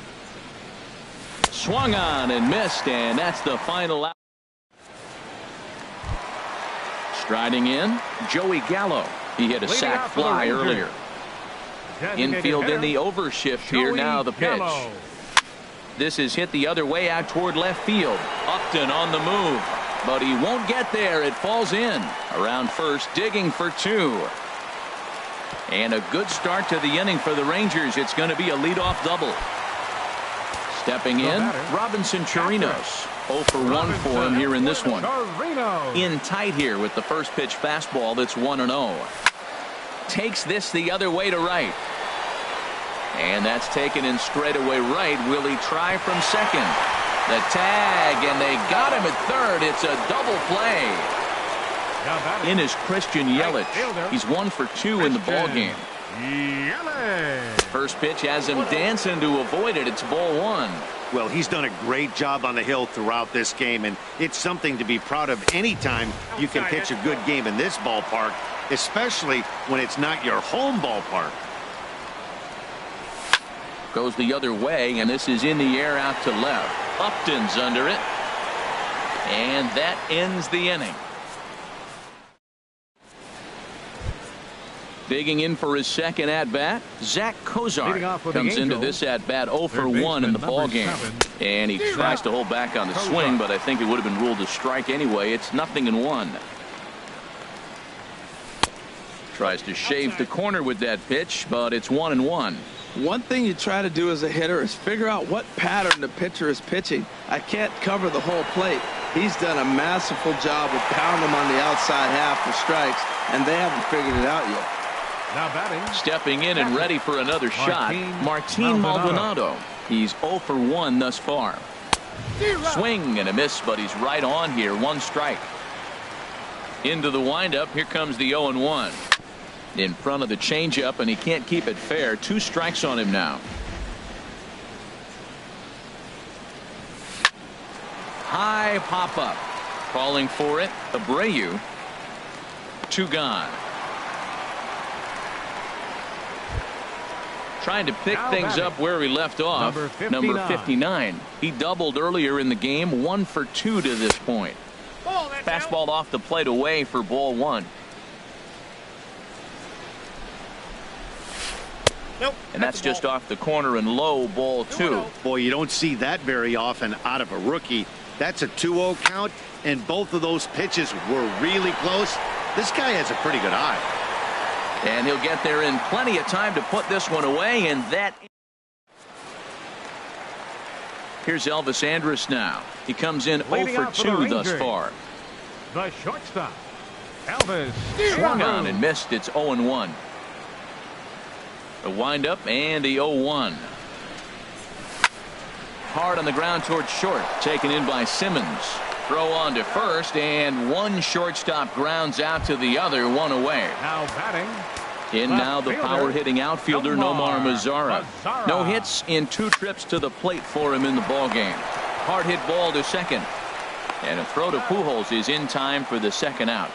Swung on and missed, and that's the final out. Striding in, Joey Gallo. He hit a sac fly earlier. Infield in the overshift here. Now the pitch. This is hit the other way out toward left field. Upton on the move, but he won't get there. It falls in. Around first, digging for 2. And a good start to the inning for the Rangers. It's going to be a leadoff double. Stepping in, Robinson Chirinos. 0 for 1 for him here in this one. In tight here with the first pitch fastball. That's 1-0. Takes this the other way to right. And that's taken in straightaway right. Will he try from second? The tag, and they got him at third. It's a double play. In is Christian Yelich. He's 1 for 2 in the ballgame. First pitch has him dancing to avoid it. It's ball 1. Well, he's done a great job on the hill throughout this game, and it's something to be proud of anytime you can pitch a good game in this ballpark, especially when it's not your home ballpark. Goes the other way, and this is in the air out to left. Upton's under it, and that ends the inning. Digging in for his second at-bat, Zach Kozar comes into this at-bat 0 for 1 in the ballgame. And he tries to hold back on the swing, but I think it would have been ruled a strike anyway. It's 0-1. Tries to shave the corner with that pitch, but it's 1-1. One thing you try to do as a hitter is figure out what pattern the pitcher is pitching. I can't cover the whole plate. He's done a masterful job of pounding them on the outside half for strikes, and they haven't figured it out yet. Now batting. Stepping in and ready for another shot, Martin Maldonado. He's 0 for 1 thus far. Swing and a miss, but he's right on here. 1 strike. Into the windup. Here comes the 0-1. In front of the changeup, and he can't keep it fair. 2 strikes on him now. High pop up. Calling for it, Abreu. 2 gone. Trying to pick things up where he left off. Number 59. He doubled earlier in the game. 1 for 2 to this point. Fastball off the plate away for ball 1. And that's just off the corner and low, ball 2. Boy, you don't see that very often out of a rookie. That's a 2-0 count, and both of those pitches were really close. This guy has a pretty good eye. And he'll get there in plenty of time to put this one away, and that. Here's Elvis Andrus now. He comes in 0 for 2 thus far. The shortstop, Elvis. Swung on and missed. It's 0-1. A windup and the 0-1. Hard on the ground towards short. Taken in by Simmons. Throw on to first, and 1 shortstop grounds out to the other. 1 away. Now batting. In now the power-hitting outfielder Nomar Mazara. No hits in 2 trips to the plate for him in the ballgame. Hard hit ball to second. And a throw to Pujols is in time for the second out.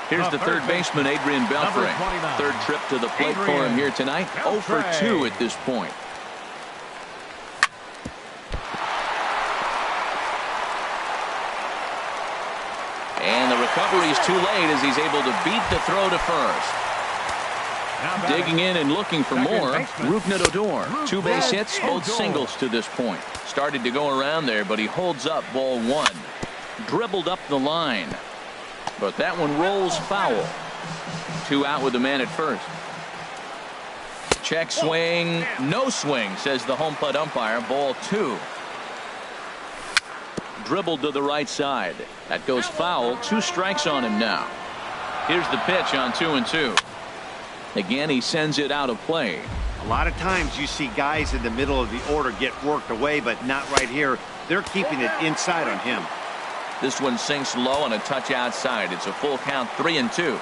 Here's the third baseman, Adrian Beltre. 3rd trip to the plate for him here tonight. 0 for 2 at this point. And the recovery is too late as he's able to beat the throw to first. Digging in and looking for more, Odor. 2 base hits, both singles to this point. Started to go around there, but he holds up ball 1. Dribbled up the line, but that one rolls foul. 2 out with the man at first. Check swing, no swing, says the home plate umpire. Ball 2. Dribbled to the right side. That goes foul. 2 strikes on him now. Here's the pitch on 2-2. Again, he sends it out of play. A lot of times you see guys in the middle of the order get worked away, but not right here. They're keeping it inside on him. This one sinks low on a touch outside. It's a full count, 3-2.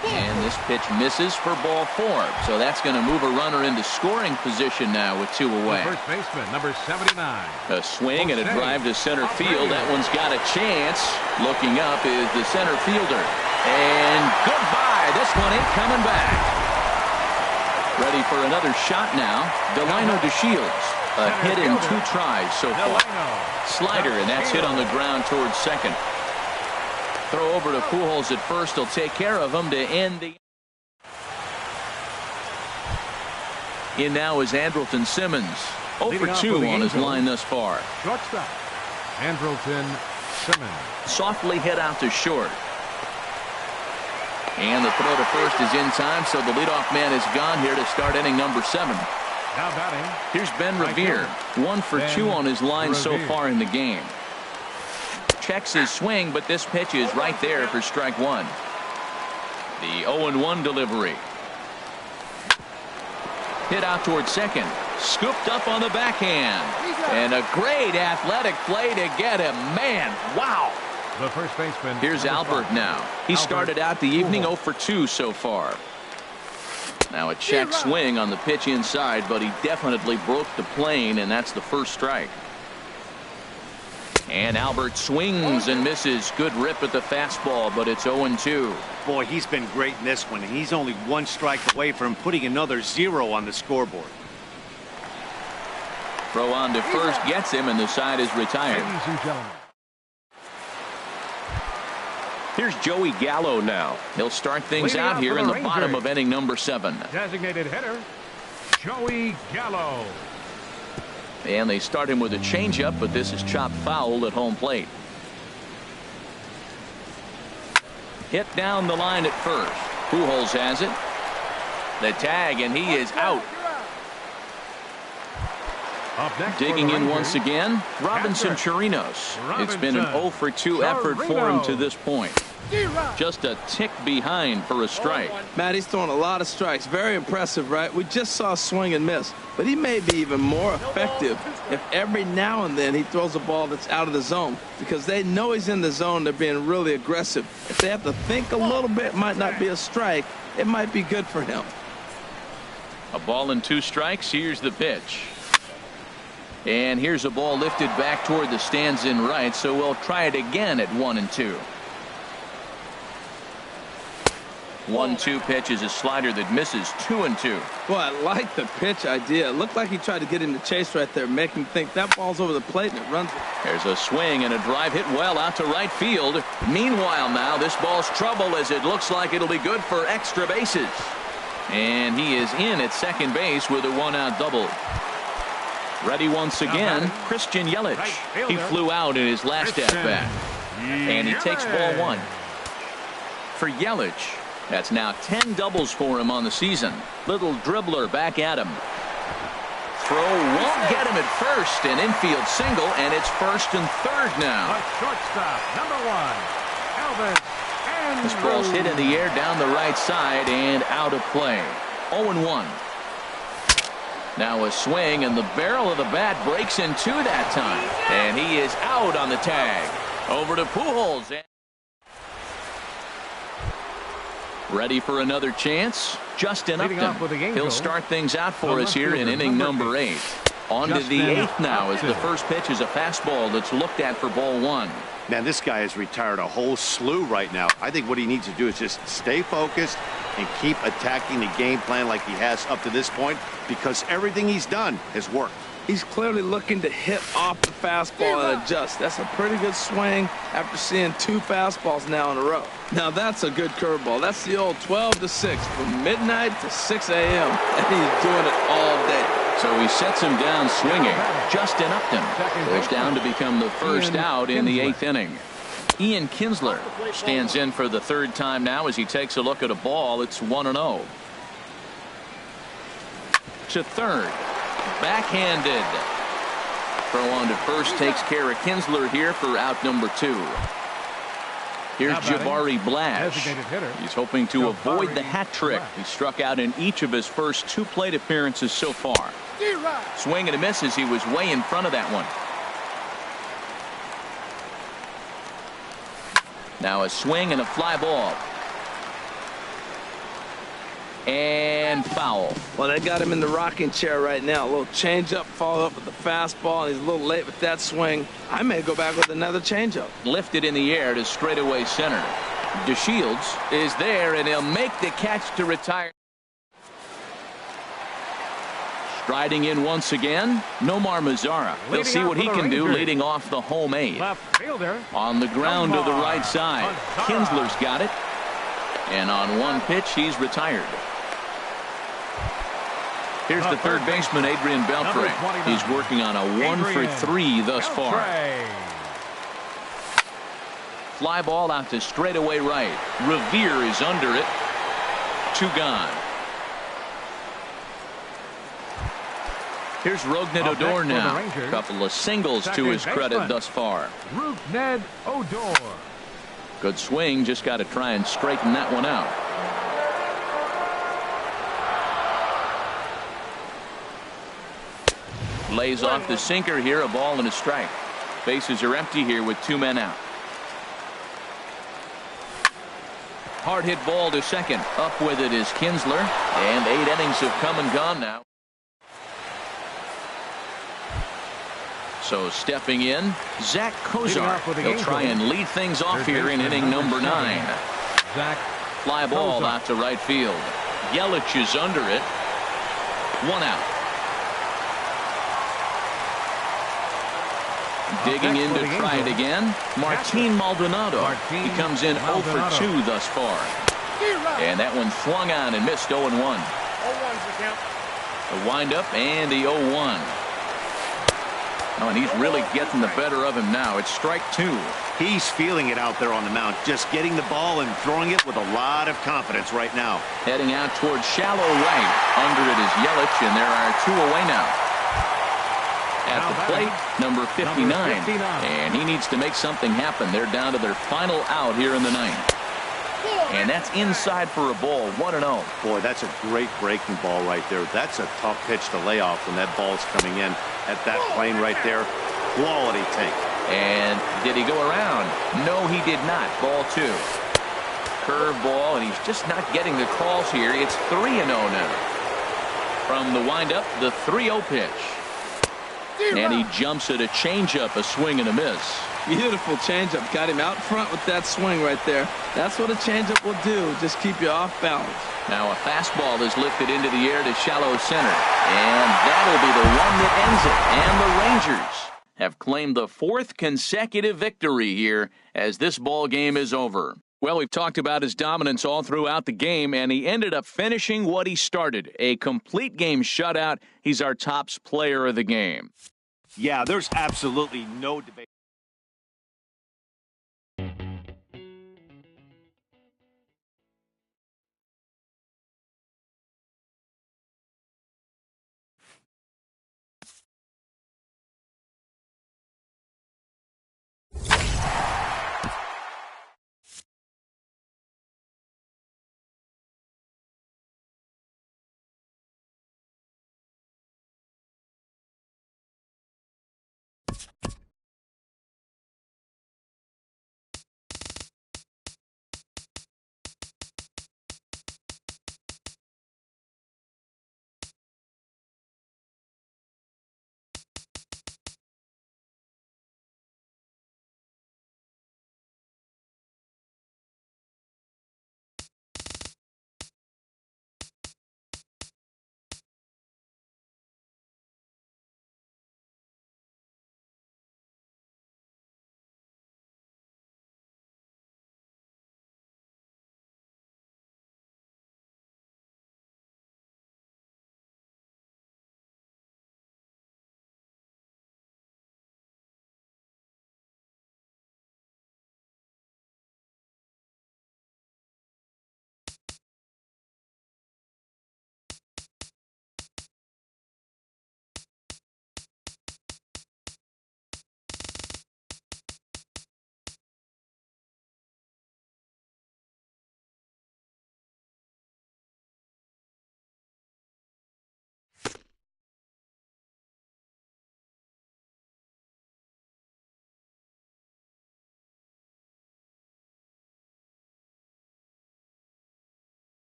And this pitch misses for ball 4. So that's going to move a runner into scoring position now with 2 away. First baseman, number 79. A swing and a drive to center field. That one's got a chance. Looking up is the center fielder. And goodbye. This one ain't coming back. Ready for another shot now. Delino DeShields. A hit in 2 tries so far. Slider, and that's hit on the ground towards second. Throw over to Pujols at first. He'll take care of him to end the. In now is Andrelton Simmons. 0 for 2 on his line thus far. Shortstop, Andrelton Simmons. Softly hit out to short. And the throw to first is in time, so the leadoff man is gone here to start inning number 7. Now batting. Here's Ben Revere. 1 for 2 on his line so far in the game. Checks his swing, but this pitch is right there for strike 1. The 0-1 delivery. Hit out towards second. Scooped up on the backhand. And a great athletic play to get him. Man, wow. The first baseman. Here's Albert now. He started out the evening 0 for 2 so far. Now a check swing on the pitch inside, but he definitely broke the plane, and that's the first strike. And Albert swings and misses. Good rip at the fastball, but it's 0-2. Boy, he's been great in this one, and he's only 1 strike away from putting another 0 on the scoreboard. Throw on to first gets him, and the side is retired. Ladies and gentlemen. Here's Joey Gallo now. He'll start things out here in the bottom of inning number 7. Designated hitter, Joey Gallo. And they start him with a changeup, but this is chopped foul at home plate. Hit down the line at first. Pujols has it. The tag, and he is out. Digging in once again, Robinson Chirinos. It's been an 0 for 2 effort for him to this point. Just a tick behind for a strike. Matt, he's throwing a lot of strikes. Very impressive, right? We just saw a swing and miss, but he may be even more effective if every now and then he throws a ball that's out of the zone, because they know he's in the zone. They're being really aggressive. If they have to think a little bit, it might not be a strike. It might be good for him. A ball and 2 strikes. Here's the pitch. And here's a ball lifted back toward the stands in right, so we'll try it again at 1-2. 1-2 pitch is a slider that misses. 2-2. Boy, I like the pitch idea. It looked like he tried to get him to chase right there, make him think that ball's over the plate, and it runs. There's a swing and a drive hit well out to right field. Meanwhile now this ball's trouble, as it looks like it'll be good for extra bases. And he is in at second base with a 1-out double. Ready once again, Christian Yelich. He flew out in his last at-bat. And he takes ball 1. For Yelich, that's now 10 doubles for him on the season. Little dribbler back at him. Throw won't get him at first. An infield single, and it's first and third now. A shortstop, number 1, Elvis. This ball's hit in the air down the right side and out of play. 0-1. Now a swing, and the barrel of the bat breaks in 2 that time. And he is out on the tag. Over to Pujols. Ready for another chance? Justin Upton. He'll start things out for us here in inning number 8. On to the 8th now, as the first pitch is a fastball that's looked at for ball 1. Man, this guy has retired a whole slew right now. I think what he needs to do is just stay focused and keep attacking the game plan like he has up to this point, because everything he's done has worked. He's clearly looking to hit off the fastball and adjust. That's a pretty good swing after seeing 2 fastballs now in a row. Now that's a good curveball. That's the old 12 to 6 from midnight to 6 a.m. and he's doing it all day. So he sets him down swinging. Justin Upton goes down to become the first out in the 8th inning. Ian Kinsler stands in for the 3rd time now as he takes a look at a ball. It's 1-0. To third. Backhanded. Throw on to first takes care of Kinsler here for out number 2. Here's Jabari Blash. He's hoping to avoid the hat trick. He struck out in each of his first 2 plate appearances so far. Swing and a miss as he was way in front of that one. Now a swing and a fly ball. And foul. Well, they got him in the rocking chair right now. A little changeup, follow up with the fastball, and he's a little late with that swing. I may go back with another changeup. Lifted in the air to straightaway center. DeShields is there, and he'll make the catch to retire. Striding in once again, Nomar Mazara. We'll see what he can do leading off the home 8. On the ground to the right side. Kinsler's got it. And on one pitch, he's retired. Here's the third baseman, Adrian Beltre. He's working on a 1-for-3 thus far. Fly ball out to straightaway right. Revere is under it. 2 gone. Here's Rougned Odor now. A couple of singles to his credit thus far. Rougned Odor. Good swing. Just got to try and straighten that one out. Lays off the sinker here. A ball and a strike. Bases are empty here with 2 men out. Hard hit ball to second. Up with it is Kinsler. And 8 innings have come and gone now. So stepping in, Zach Kozar. He'll try and lead things off here in inning number 9. Fly ball out to right field. Yelich is under it. 1 out. Digging in to try it again. Martin Maldonado. He comes in 0 for 2 thus far. And that one swung on and missed 0-1. The windup and the 0-1. Oh, and he's really getting the better of him now. It's strike 2. He's feeling it out there on the mound, just getting the ball and throwing it with a lot of confidence right now. Heading out towards shallow right. Under it is Yelich, and there are 2 away now. At the plate, number 59. And he needs to make something happen. They're down to their final out here in the 9th. And that's inside for a ball. 1-0. Boy, that's a great breaking ball right there. That's a tough pitch to lay off when that ball's coming in at that plane right there. Quality take. And did he go around? No, he did not. Ball 2. Curve ball, and he's just not getting the calls here. It's 3-0 now. From the windup, the 3-0 pitch. And he jumps at a changeup, a swing and a miss. Beautiful changeup. Got him out front with that swing right there. That's what a changeup will do. Just keep you off balance. Now a fastball is lifted into the air to shallow center. And that'll be the one that ends it. And the Rangers have claimed the 4th consecutive victory here as this ball game is over. Well, we've talked about his dominance all throughout the game, and he ended up finishing what he started. A complete game shutout. He's our top player of the game. Yeah, there's absolutely no debate.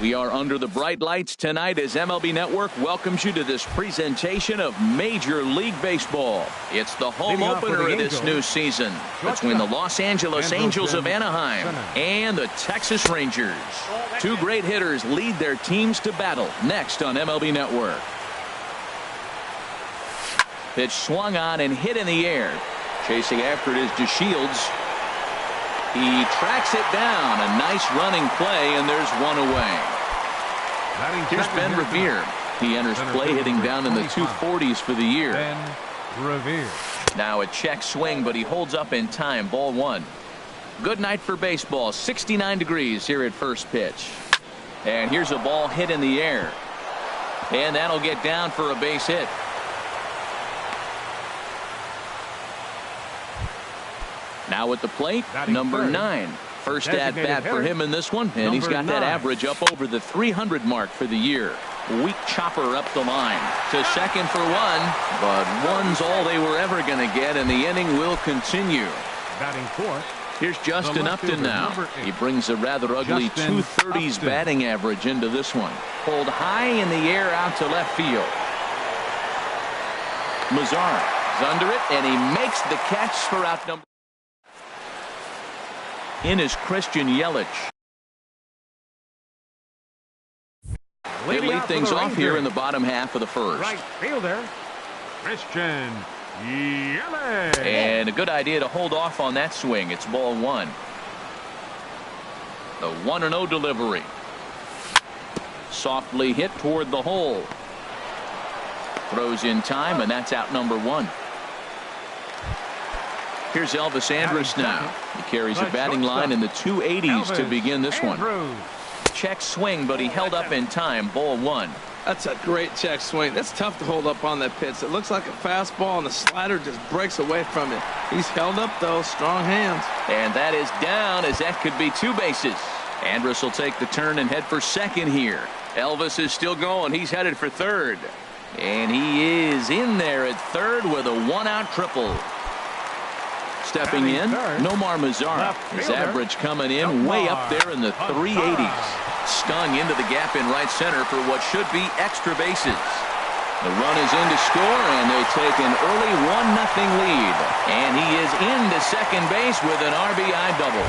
We are under the bright lights tonight as MLB Network welcomes you to this presentation of Major League Baseball. It's the home opener of this new season between the Los Angeles Angels of Anaheim and the Texas Rangers. Two great hitters lead their teams to battle next on MLB Network. Pitch swung on and hit in the air. Chasing after it is DeShields. He tracks it down. A nice running play, and there's one away. Here's Ben Revere. He enters play hitting down in the 240s for the year. Ben Revere. Now a check swing, but he holds up in time. Ball one. Good night for baseball. 69 degrees here at first pitch. And here's a ball hit in the air. And that'll get down for a base hit. Now at the plate, number 9. First at bat for him in this one, and he's got that average up over the 300 mark for the year. Weak chopper up the line to second for one, but one's all they were ever going to get, and the inning will continue. Batting fourth. Here's Justin Upton now. He brings a rather ugly 230s batting average into this one. Pulled high in the air out to left field. Mazar is under it, and he makes the catch for out number. In is Christian Yelich. They lead things off here in the bottom half of the first. Right fielder, Christian Yelich. And a good idea to hold off on that swing. It's ball one. The 1-0 delivery. Softly hit toward the hole. Throws in time, and that's out number one. Here's Elvis Andrus now. He carries a batting line in the 280s to begin this one. Check swing, but he held up in time. Ball one. That's a great check swing. That's tough to hold up on that pitch. It looks like a fastball, and the slider just breaks away from it. He's held up, though. Strong hands. And that is down, as that could be two bases. Andrus will take the turn and head for second here. Elvis is still going. He's headed for third. And he is in there at third with a one-out triple. Stepping in, Nomar Mazara. His average coming in way up there in the 380s. Stung into the gap in right center for what should be extra bases. The run is in to score, and they take an early 1-0 lead. And he is into second base with an RBI double.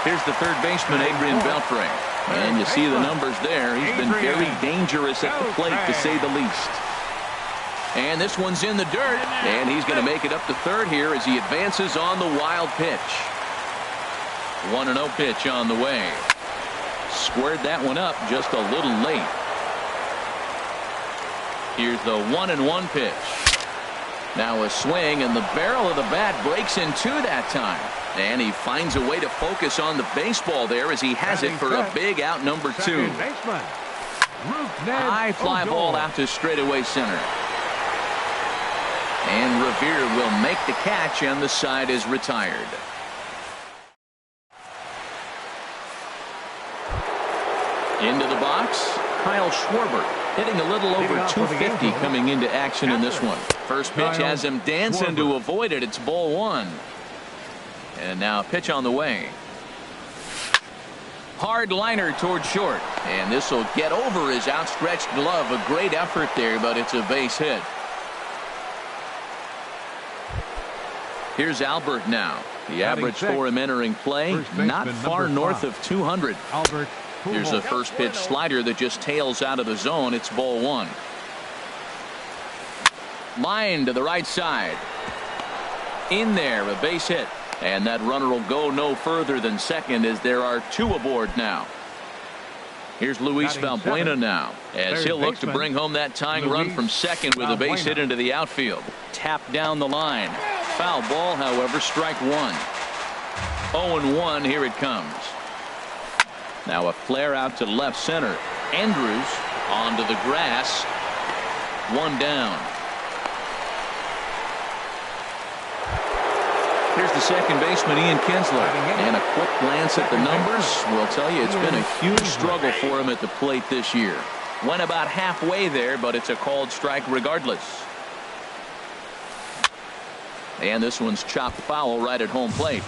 Here's the third baseman, Adrian Beltre. And you see the numbers there. He's been very dangerous at the plate, to say the least. And this one's in the dirt, and he's going to make it up to third here as he advances on the wild pitch. 1-0 pitch on the way. Squared that one up just a little late. Here's the 1-1 pitch. Now a swing, and the barrel of the bat breaks in two that time. And he finds a way to focus on the baseball there as he has it for a big out number two. High fly ball out to straightaway center. And Revere will make the catch, and the side is retired. Into the box, Kyle Schwarber, hitting a little over 250 coming into action in this one. First pitch has him dancing to avoid it. It's ball one. And now a pitch on the way. Hard liner toward short. And this will get over his outstretched glove. A great effort there, but it's a base hit. Here's Albert now. The average for him entering play, not far north of 200. Here's a first pitch slider that just tails out of the zone. It's ball one. Line to the right side. In there, a base hit. And that runner will go no further than second as there are two aboard now. Here's Luis Valbuena now as he'll look to bring home that tying run from second with a base hit into the outfield. Tap down the line. Foul ball, however, strike one. 0-1, here it comes. Now a flare out to left center. Andrews onto the grass. One down. Here's the second baseman, Ian Kinsler. And a quick glance at the numbers will tell you it's been a huge struggle for him at the plate this year. Went about halfway there, but it's a called strike regardless. And this one's chopped foul right at home plate.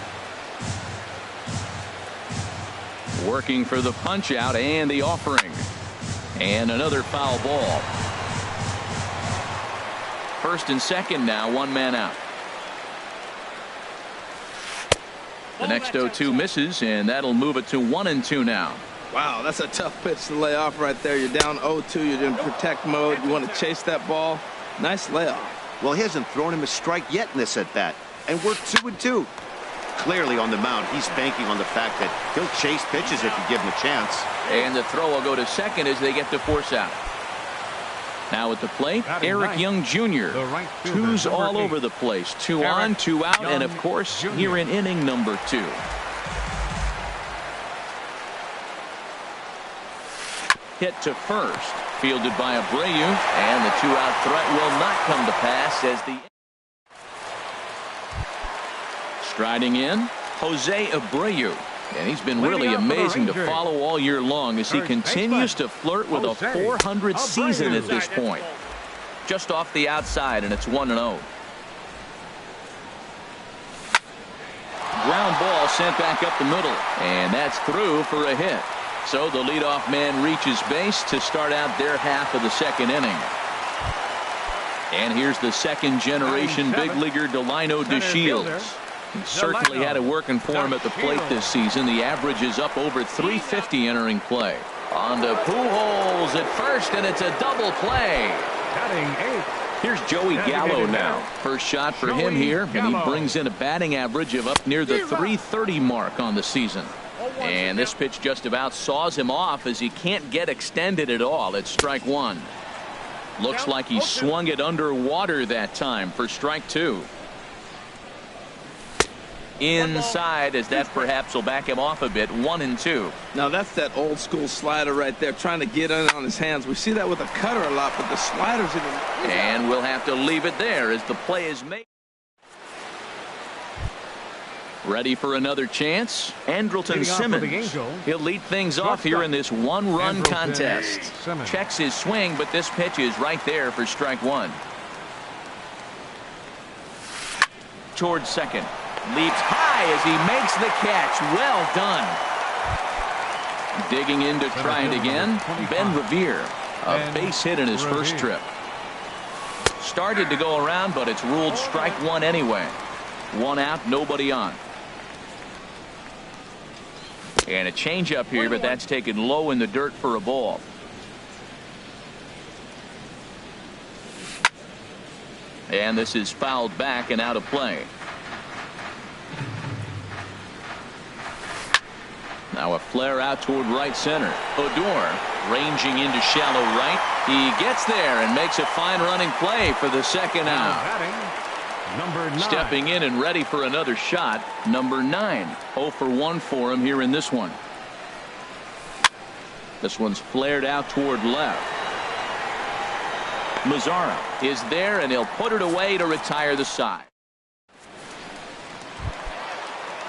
Working for the punch out and the offering. And another foul ball. First and second now, one man out. The next 0-2 misses, and that'll move it to 1-2 now. Wow, that's a tough pitch to lay off right there. You're down 0-2. You're in protect mode. You want to chase that ball. Nice layoff. Well, he hasn't thrown him a strike yet in this at-bat, and we're 2-2. Clearly on the mound, he's banking on the fact that he'll chase pitches if you give him a chance. And the throw will go to second as they get to force out. Now at the plate, Eric Young Jr. Twos all over the place. 2 on, 2 out, and of course, here in inning number 2. Hit to first, fielded by Abreu, and the 2-out threat will not come to pass as the striding in, Jose Abreu. And he's been really amazing to follow all year long as he continues to flirt with a 400 season at this point. Just off the outside, and it's 1-0. Ground ball sent back up the middle, and that's through for a hit. So the leadoff man reaches base to start out their half of the second inning. And here's the second generation big leaguer Delino DeShields. He certainly had it working for him at the plate this season. The average is up over 350 entering play. On to Pujols at first, and it's a double play. Here's Joey Gallo now. First shot for him here, and he brings in a batting average of up near the 330 mark on the season. And this pitch just about saws him off as he can't get extended at all. It's strike 1. Looks like he swung it underwater that time for strike 2. Inside, as that perhaps will back him off a bit. 1-2. Now that's that old school slider right there, trying to get in on his hands. We see that with a cutter a lot, but the slider's even. And we'll have to leave it there as the play is made. Ready for another chance? Andrelton Simmons. He'll lead things off here in this one-run contest. Checks his swing, but this pitch is right there for strike 1. Towards second. Leaps high as he makes the catch. Well done. Digging in to try it again. Ben Revere. A base hit in his first trip. Started to go around, but it's ruled strike 1 anyway. 1 out, nobody on. And a changeup here, but that's taken low in the dirt for a ball. And this is fouled back and out of play. Now a flare out toward right center. Odor ranging into shallow right. He gets there and makes a fine running play for the second out. Number 9. Stepping in and ready for another shot. Number 9. 0 for 1 for him here in this one. This one's flared out toward left. Mazzara is there, and he'll put it away to retire the side.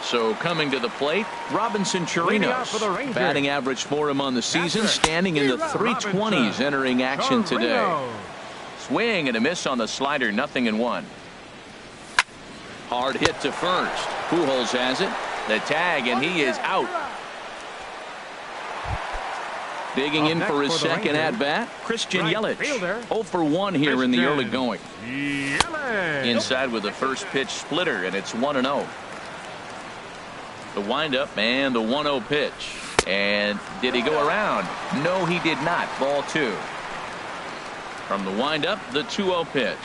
So coming to the plate, Robinson Chirinos. Batting average for him on the season, standing in the 320s entering action today. Swing and a miss on the slider, 0-1. Hard hit to first. Pujols has it. The tag, and he is out. Digging in for his second at-bat, Christian Yelich. 0 for 1 here in the early going. Inside with the first pitch splitter, and it's 1-0. The windup and the 1-0 pitch. And did he go around? No, he did not. Ball 2. From the windup, the 2-0 pitch.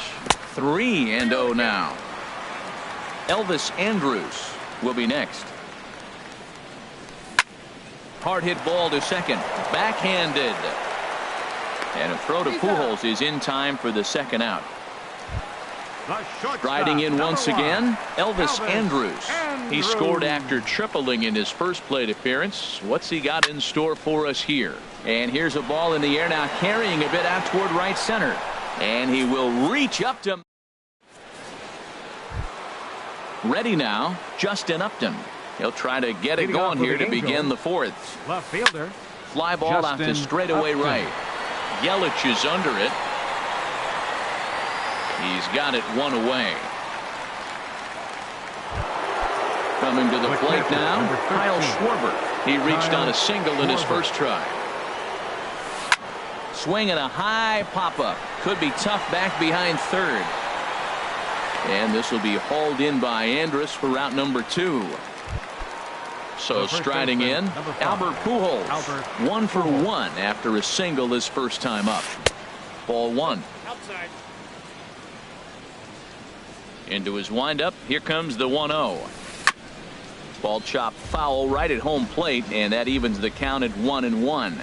3-0 now. Elvis Andrus will be next. Hard hit ball to second. Backhanded. And a throw to Pujols is in time for the second out. Striding in once again, Elvis Andrus. He scored after tripling in his first plate appearance. What's he got in store for us here? And here's a ball in the air now, carrying a bit out toward right center. And he will reach up to. Ready now, Justin Upton. He'll try to get it going here to begin the fourth. Left fielder. Fly ball out to straightaway right. Yelich is under it. He's got it 1 away. Coming to the plate now, Kyle Schwarber. He reached on a single in his first try. Swing and a high pop-up. Could be tough back behind third. And this will be hauled in by Andrus for route number 2. So striding in, Albert Pujols. 1 for 1 after a single his first time up. Ball 1. Outside. Into his windup. Here comes the 1-0. Ball chopped foul right at home plate, and that evens the count at 1-1.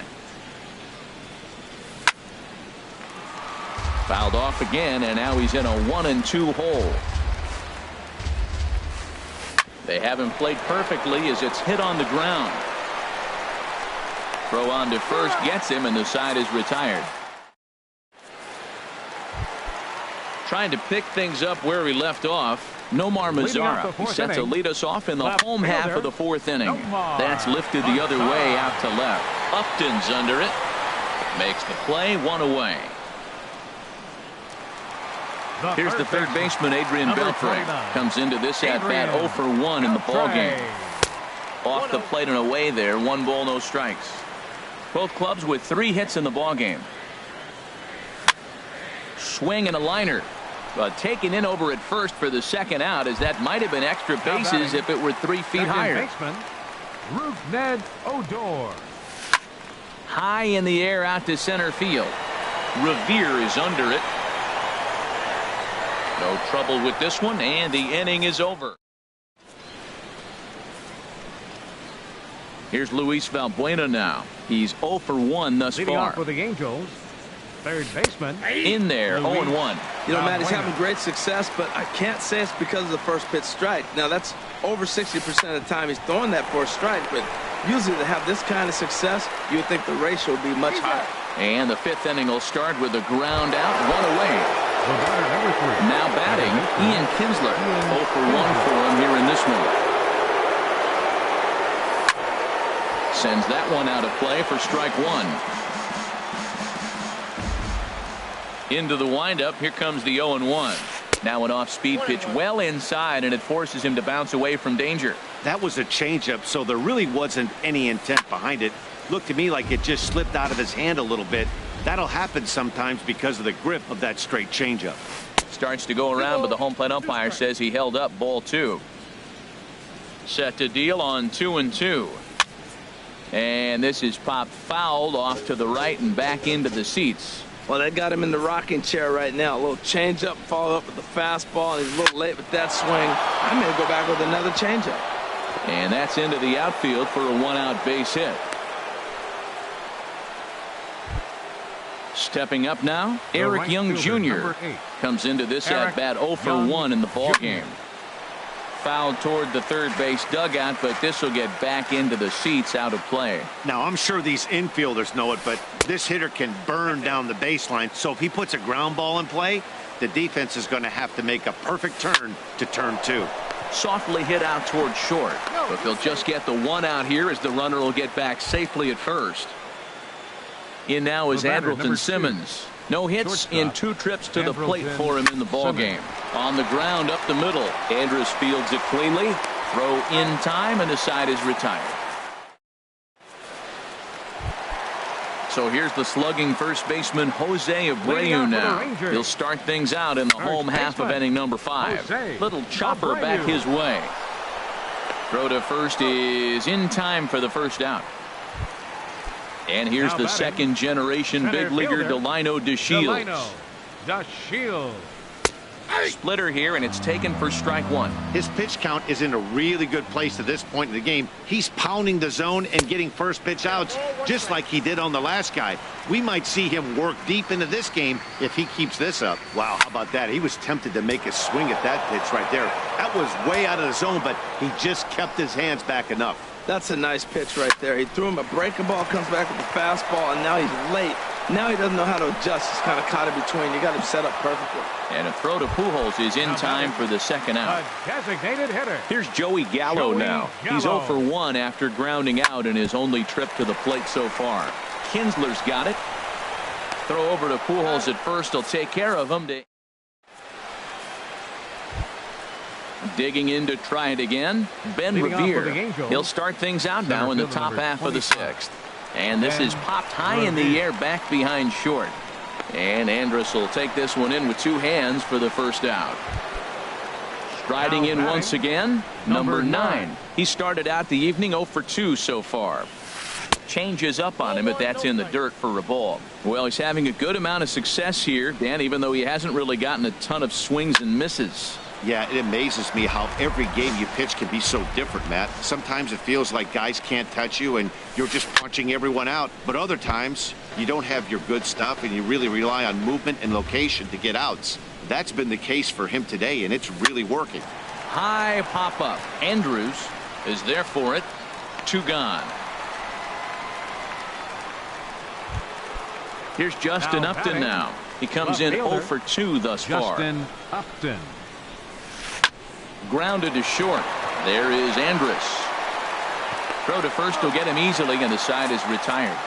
Fouled off again, and now he's in a 1-2 hole. They have him played perfectly as it's hit on the ground. Throw on to first gets him, and the side is retired. Trying to pick things up where he left off, Nomar Mazara. He set to lead us off in the home half of the 4th inning. That's lifted the other way out to left. Upton's under it. Makes the play, 1 away. Here's the third baseman, Adrian Beltre. Comes into this at-bat 0 for 1 in the ballgame. Off the plate and away there, 1 ball, no strikes. Both clubs with 3 hits in the ballgame. Swing and a liner. But taken in over at first for the second out, as that might have been extra bases if it were 3 feet higher. Ned Odor. High in the air out to center field. Revere is under it. No trouble with this one, and the inning is over. Here's Luis Valbuena now. He's 0 for 1 thus Leading far. off for the Angels, third baseman. In there, 0 and 1. You know, Matt, he's having great success, but I can't say it's because of the first pitch strike. Now, that's over 60% of the time he's throwing that for a strike, but usually to have this kind of success, you would think the ratio would be much higher. And the 5th inning will start with a ground out, 1 away. Now batting, Ian Kinsler. 0 for 1 for him here in this one. Sends that one out of play for strike 1. Into the windup. Here comes the 0-1. Now an off-speed pitch well inside, and it forces him to bounce away from danger. That was a changeup, so there really wasn't any intent behind it. Looked to me like it just slipped out of his hand a little bit. That'll happen sometimes because of the grip of that straight changeup. Starts to go around, but the home plate umpire says he held up, ball 2. Set to deal on 2-2. And this is popped fouled off to the right and back into the seats. Well, that got him in the rocking chair right now. A little changeup, followed up with the fastball, and he's a little late with that swing. I may go back with another changeup. And that's into the outfield for a 1-out base hit. Stepping up now, Eric Young Jr. comes into this at-bat 0 for 1 in the ballgame. Fouled toward the third base dugout, but this will get back into the seats, out of play. Now, I'm sure these infielders know it, but this hitter can burn down the baseline. So if he puts a ground ball in play, the defense is going to have to make a perfect turn to turn 2. Softly hit out toward short, but they'll just get the 1 out here as the runner will get back safely at first. In now is Andrelton Simmons. No hits in 2 trips to the plate for him in the ballgame. On the ground up the middle. Andrus fields it cleanly. Throw in time, and the side is retired. So here's the slugging first baseman Jose Abreu now. He'll start things out in the home half of inning number 5. Little chopper back his way. Throw to first is in time for the first out. And here's the second generation big leaguer Delino DeShields. Splitter here, and it's taken for strike 1. His pitch count is in a really good place at this point in the game. He's pounding the zone and getting first pitch outs just like he did on the last guy. We might see him work deep into this game if he keeps this up. Wow, how about that? He was tempted to make a swing at that pitch right there. That was way out of the zone, but he just kept his hands back enough. That's a nice pitch right there. He threw him a breaking ball, comes back with the fastball, and now he's late. Now he doesn't know how to adjust. He's kind of caught in between. You got him set up perfectly. And a throw to Pujols is in time for the second out. A designated hitter. Here's Joey Gallo now. He's 0 for 1 after grounding out in his only trip to the plate so far. Kinsler's got it. Throw over to Pujols at first. He'll take care of him. Digging in to try it again, Ben Revere. He'll start things out now in the top half of the 6th. And this is popped high in the air back behind short. And Andrus will take this one in with 2 hands for the first out. Striding in once again, number 9. He started out the evening 0 for 2 so far. Changes up on him, but that's in the dirt for a ball. Well, he's having a good amount of success here, Dan, even though he hasn't really gotten a ton of swings and misses. Yeah, it amazes me how every game you pitch can be so different, Matt. Sometimes it feels like guys can't touch you and you're just punching everyone out. But other times you don't have your good stuff and you really rely on movement and location to get outs. That's been the case for him today, and it's really working. High pop up. Andrews is there for it. 2 gone. Here's Justin Upton now. He comes in 0 for 2 thus far. Justin Upton. Grounded to short. There is Andrus. Throw to first will get him easily, and the side is retired.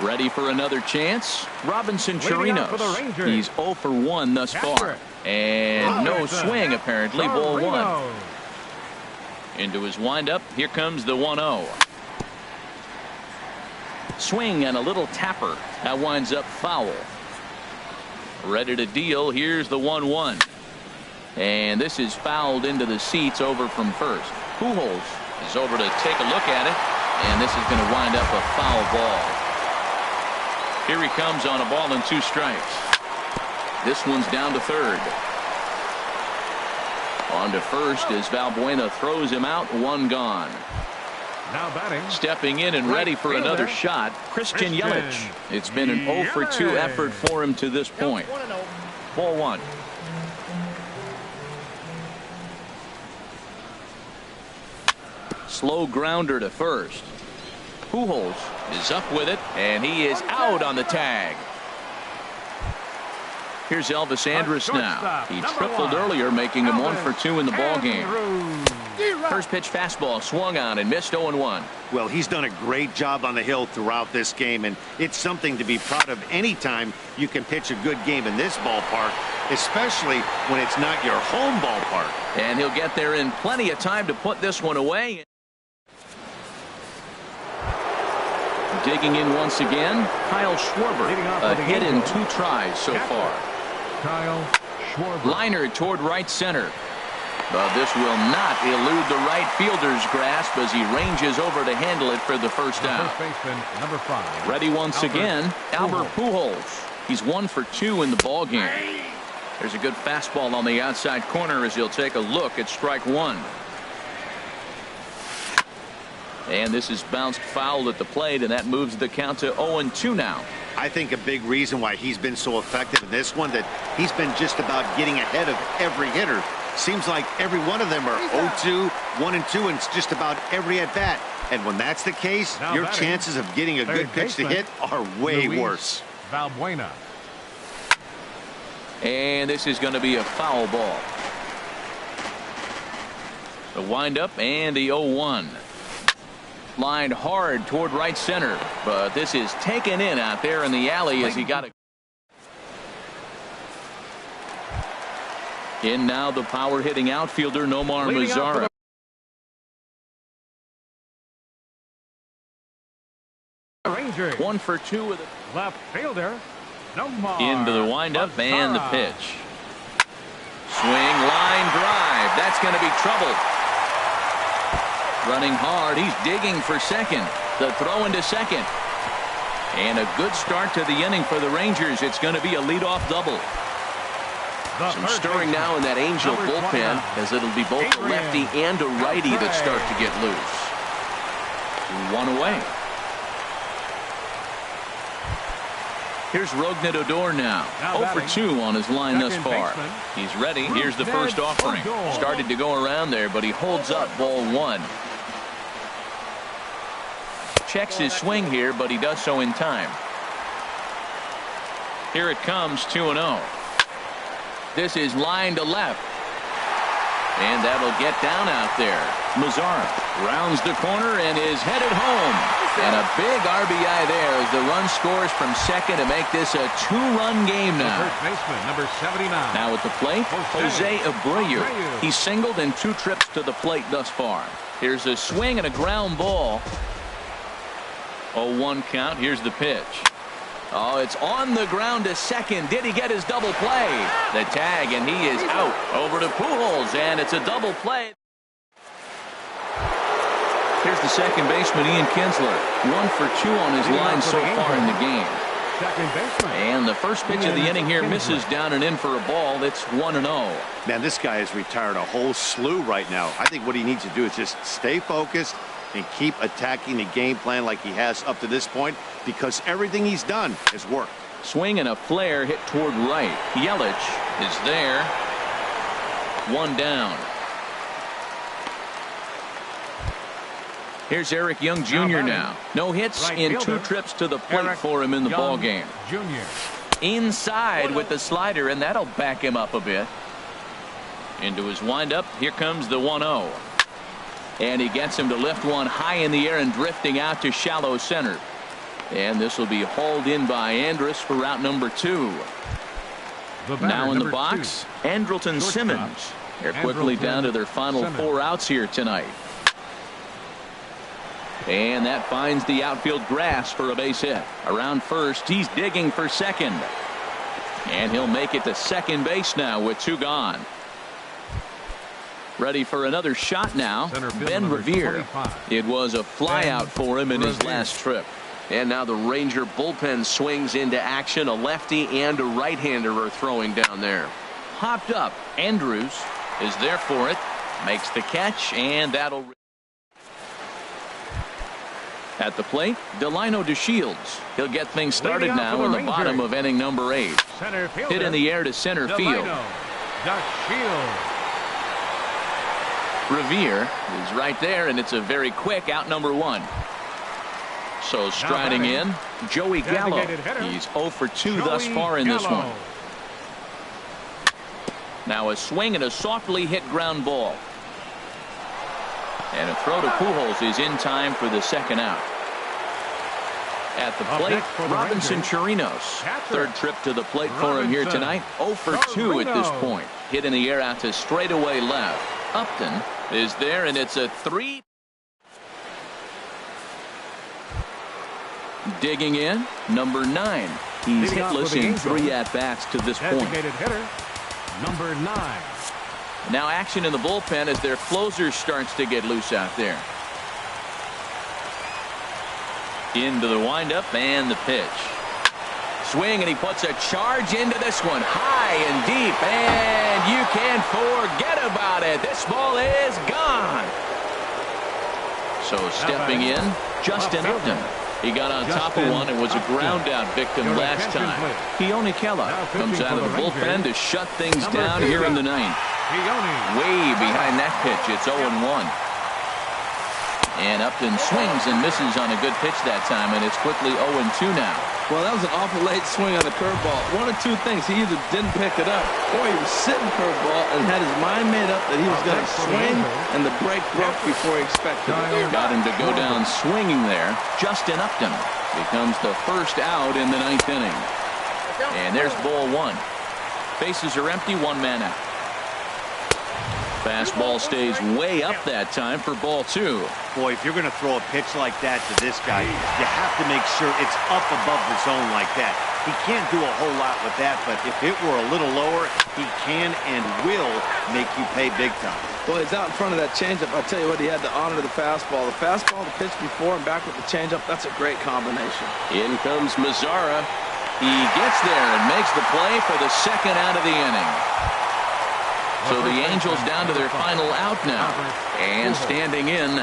Ready for another chance. Robinson Chirinos. He's 0 for 1 thus far. And no swing, apparently. Ball 1. Into his windup. Here comes the 1-0. Swing and a little tapper. That winds up foul. Ready to deal. Here's the 1-1. And this is fouled into the seats over from first. Pujols is over to take a look at it. And this is going to wind up a foul ball. Here he comes on a ball and 2 strikes. This one's down to third. On to first as Valbuena throws him out. 1 gone. Now batting. Stepping in and ready for another shot, Christian Yelich. It's been an 0 for 2 effort for him to this point. Ball 1. Slow grounder to first. Pujols is up with it, and he is out on the tag. Here's Elvis Andrus now. He tripled earlier, making him 1 for 2 in the ballgame. First pitch fastball swung on and missed 0-1. Well, he's done a great job on the hill throughout this game, and it's something to be proud of anytime you can pitch a good game in this ballpark, especially when it's not your home ballpark. And he'll get there in plenty of time to put this one away. Digging in once again, Kyle Schwarber. A hit in 2 tries so far. Kyle Schwarber. Liner toward right center. But this will not elude the right fielder's grasp as he ranges over to handle it for the first out. First baseman, number 5. Ready once again, Albert Pujols. He's 1 for 2 in the ballgame. There's a good fastball on the outside corner as he'll take a look at strike 1. And this is bounced foul at the plate, and that moves the count to 0-2 now. I think a big reason why he's been so effective in this one, that he's been just about getting ahead of every hitter. Seems like every one of them are 0-2, 1-2, and it's just about every at-bat. And when that's the case, now your batting, chances of getting a good pitch to hit are way worse. Valbuena. And this is going to be a foul ball. The windup and the 0-1. Lined hard toward right center, but this is taken in out there in the alley as he got it. In now the power hitting outfielder Nomar Mazara. 1 for 2 with it. Left fielder, Nomar. Into the windup and the pitch. Swing, line drive. That's going to be trouble. Running hard, he's digging for second. The throw into second. And a good start to the inning for the Rangers. It's going to be a leadoff double. Some stirring now in that Angel bullpen, as it'll be both a lefty and a righty that start to get loose. 1 away. Here's Rougned Odor now. 0 for 2 on his line thus far. He's ready. Here's the first offering. Started to go around there, but he holds up ball 1. Checks his swing here, but he does so in time. Here it comes, 2-0. This is line to left. And that'll get down out there. Mazara. Rounds the corner and is headed home. And a big RBI there as the run scores from second to make this a two-run game now. First baseman, number 79. Now at the plate, Jose Abreu. He's singled in 2 trips to the plate thus far. Here's a swing and a ground ball. 0-1 count. Here's the pitch. Oh, it's on the ground to second. Did he get his double play? The tag, and he is out. Over to Pujols, and it's a double play. Here's the second baseman, Ian Kinsler. 1 for 2 on his line so far in the game. Second baseman. And the first pitch of the inning here misses down and in for a ball. It's 1-0. Man, this guy has retired a whole slew right now. I think what he needs to do is just stay focused and keep attacking the game plan like he has up to this point, because everything he's done has worked. Swing and a flare hit toward right. Yelich is there. 1 down. Here's Eric Young Jr. now. No hits in 2 trips to the plate for him in the ball game. Inside with the slider, and that'll back him up a bit. Into his windup. Here comes the 1-0. And he gets him to lift one high in the air and drifting out to shallow center. And this will be hauled in by Andrus for out number 2. Now in the box, Andrelton Simmons. They're quickly down to their final 4 outs here tonight. And that finds the outfield grass for a base hit. Around first, he's digging for second. And he'll make it to second base now with 2 gone. Ready for another shot now, Ben Revere. It was a flyout for him in his last trip. And now the Ranger bullpen swings into action. A lefty and a right-hander are throwing down there. Hopped up. Andrews is there for it. Makes the catch, and that'll... At the plate, Delino DeShields. He'll get things started now in the bottom of inning number 8. Hit in the air to center field. Revere is right there, and it's a very quick out number 1. So striding in, Joey Gallo. He's 0 for 2 thus far in this one. Now a swing and a softly hit ground ball. And a throw to Pujols is in time for the second out. At the plate, Robinson Chirinos. 3rd trip to the plate for him here tonight. 0 for 2 at this point. Hit in the air out to straightaway left. Upton is there, and it's a 3. Digging in, number 9. He's hitless in 3 at-bats to this point. Hitter, number 9. Now action in the bullpen as their closer starts to get loose out there. Into the windup and the pitch. Swing, and he puts a charge into this one. High and deep, and you can't forget about it. This ball is gone. So stepping in, Justin Upton. He got on top of one and was a ground-out victim last time. Keone Kela comes out of the bullpen to shut things down here in the 9th. Way behind that pitch. It's 0-1. And Upton swings and misses on a good pitch that time, and it's quickly 0-2 now. Well, that was an awful late swing on the curveball. 1 of 2 things. He either didn't pick it up, or he was sitting curveball and had his mind made up that he was going to swing, and the break broke before he expected it. Got him to go down swinging there. Justin Upton becomes the first out in the 9th inning. And there's ball 1. Bases are empty, 1 man out. Fastball stays way up that time for ball 2. Boy, if you're going to throw a pitch like that to this guy, you have to make sure it's up above the zone like that. He can't do a whole lot with that, but if it were a little lower, he can and will make you pay big time. Well, he's out in front of that changeup. I tell you what, he had to honor the fastball. The fastball, the pitch before, and back with the changeup. That's a great combination. In comes Mazzara. He gets there and makes the play for the second out of the inning. So the Angels down to their final out now. And standing in,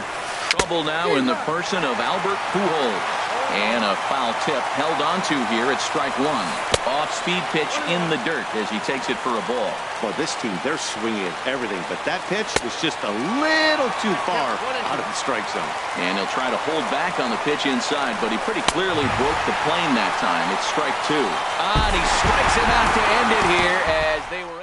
trouble now in the person of Albert Pujols. And a foul tip held onto here at strike 1. Off-speed pitch in the dirt as he takes it for a ball. Well, this team, they're swinging at everything, but that pitch was just a little too far out of the strike zone. And he'll try to hold back on the pitch inside, but he pretty clearly broke the plane that time. It's strike 2. And he strikes him out to end it here as they were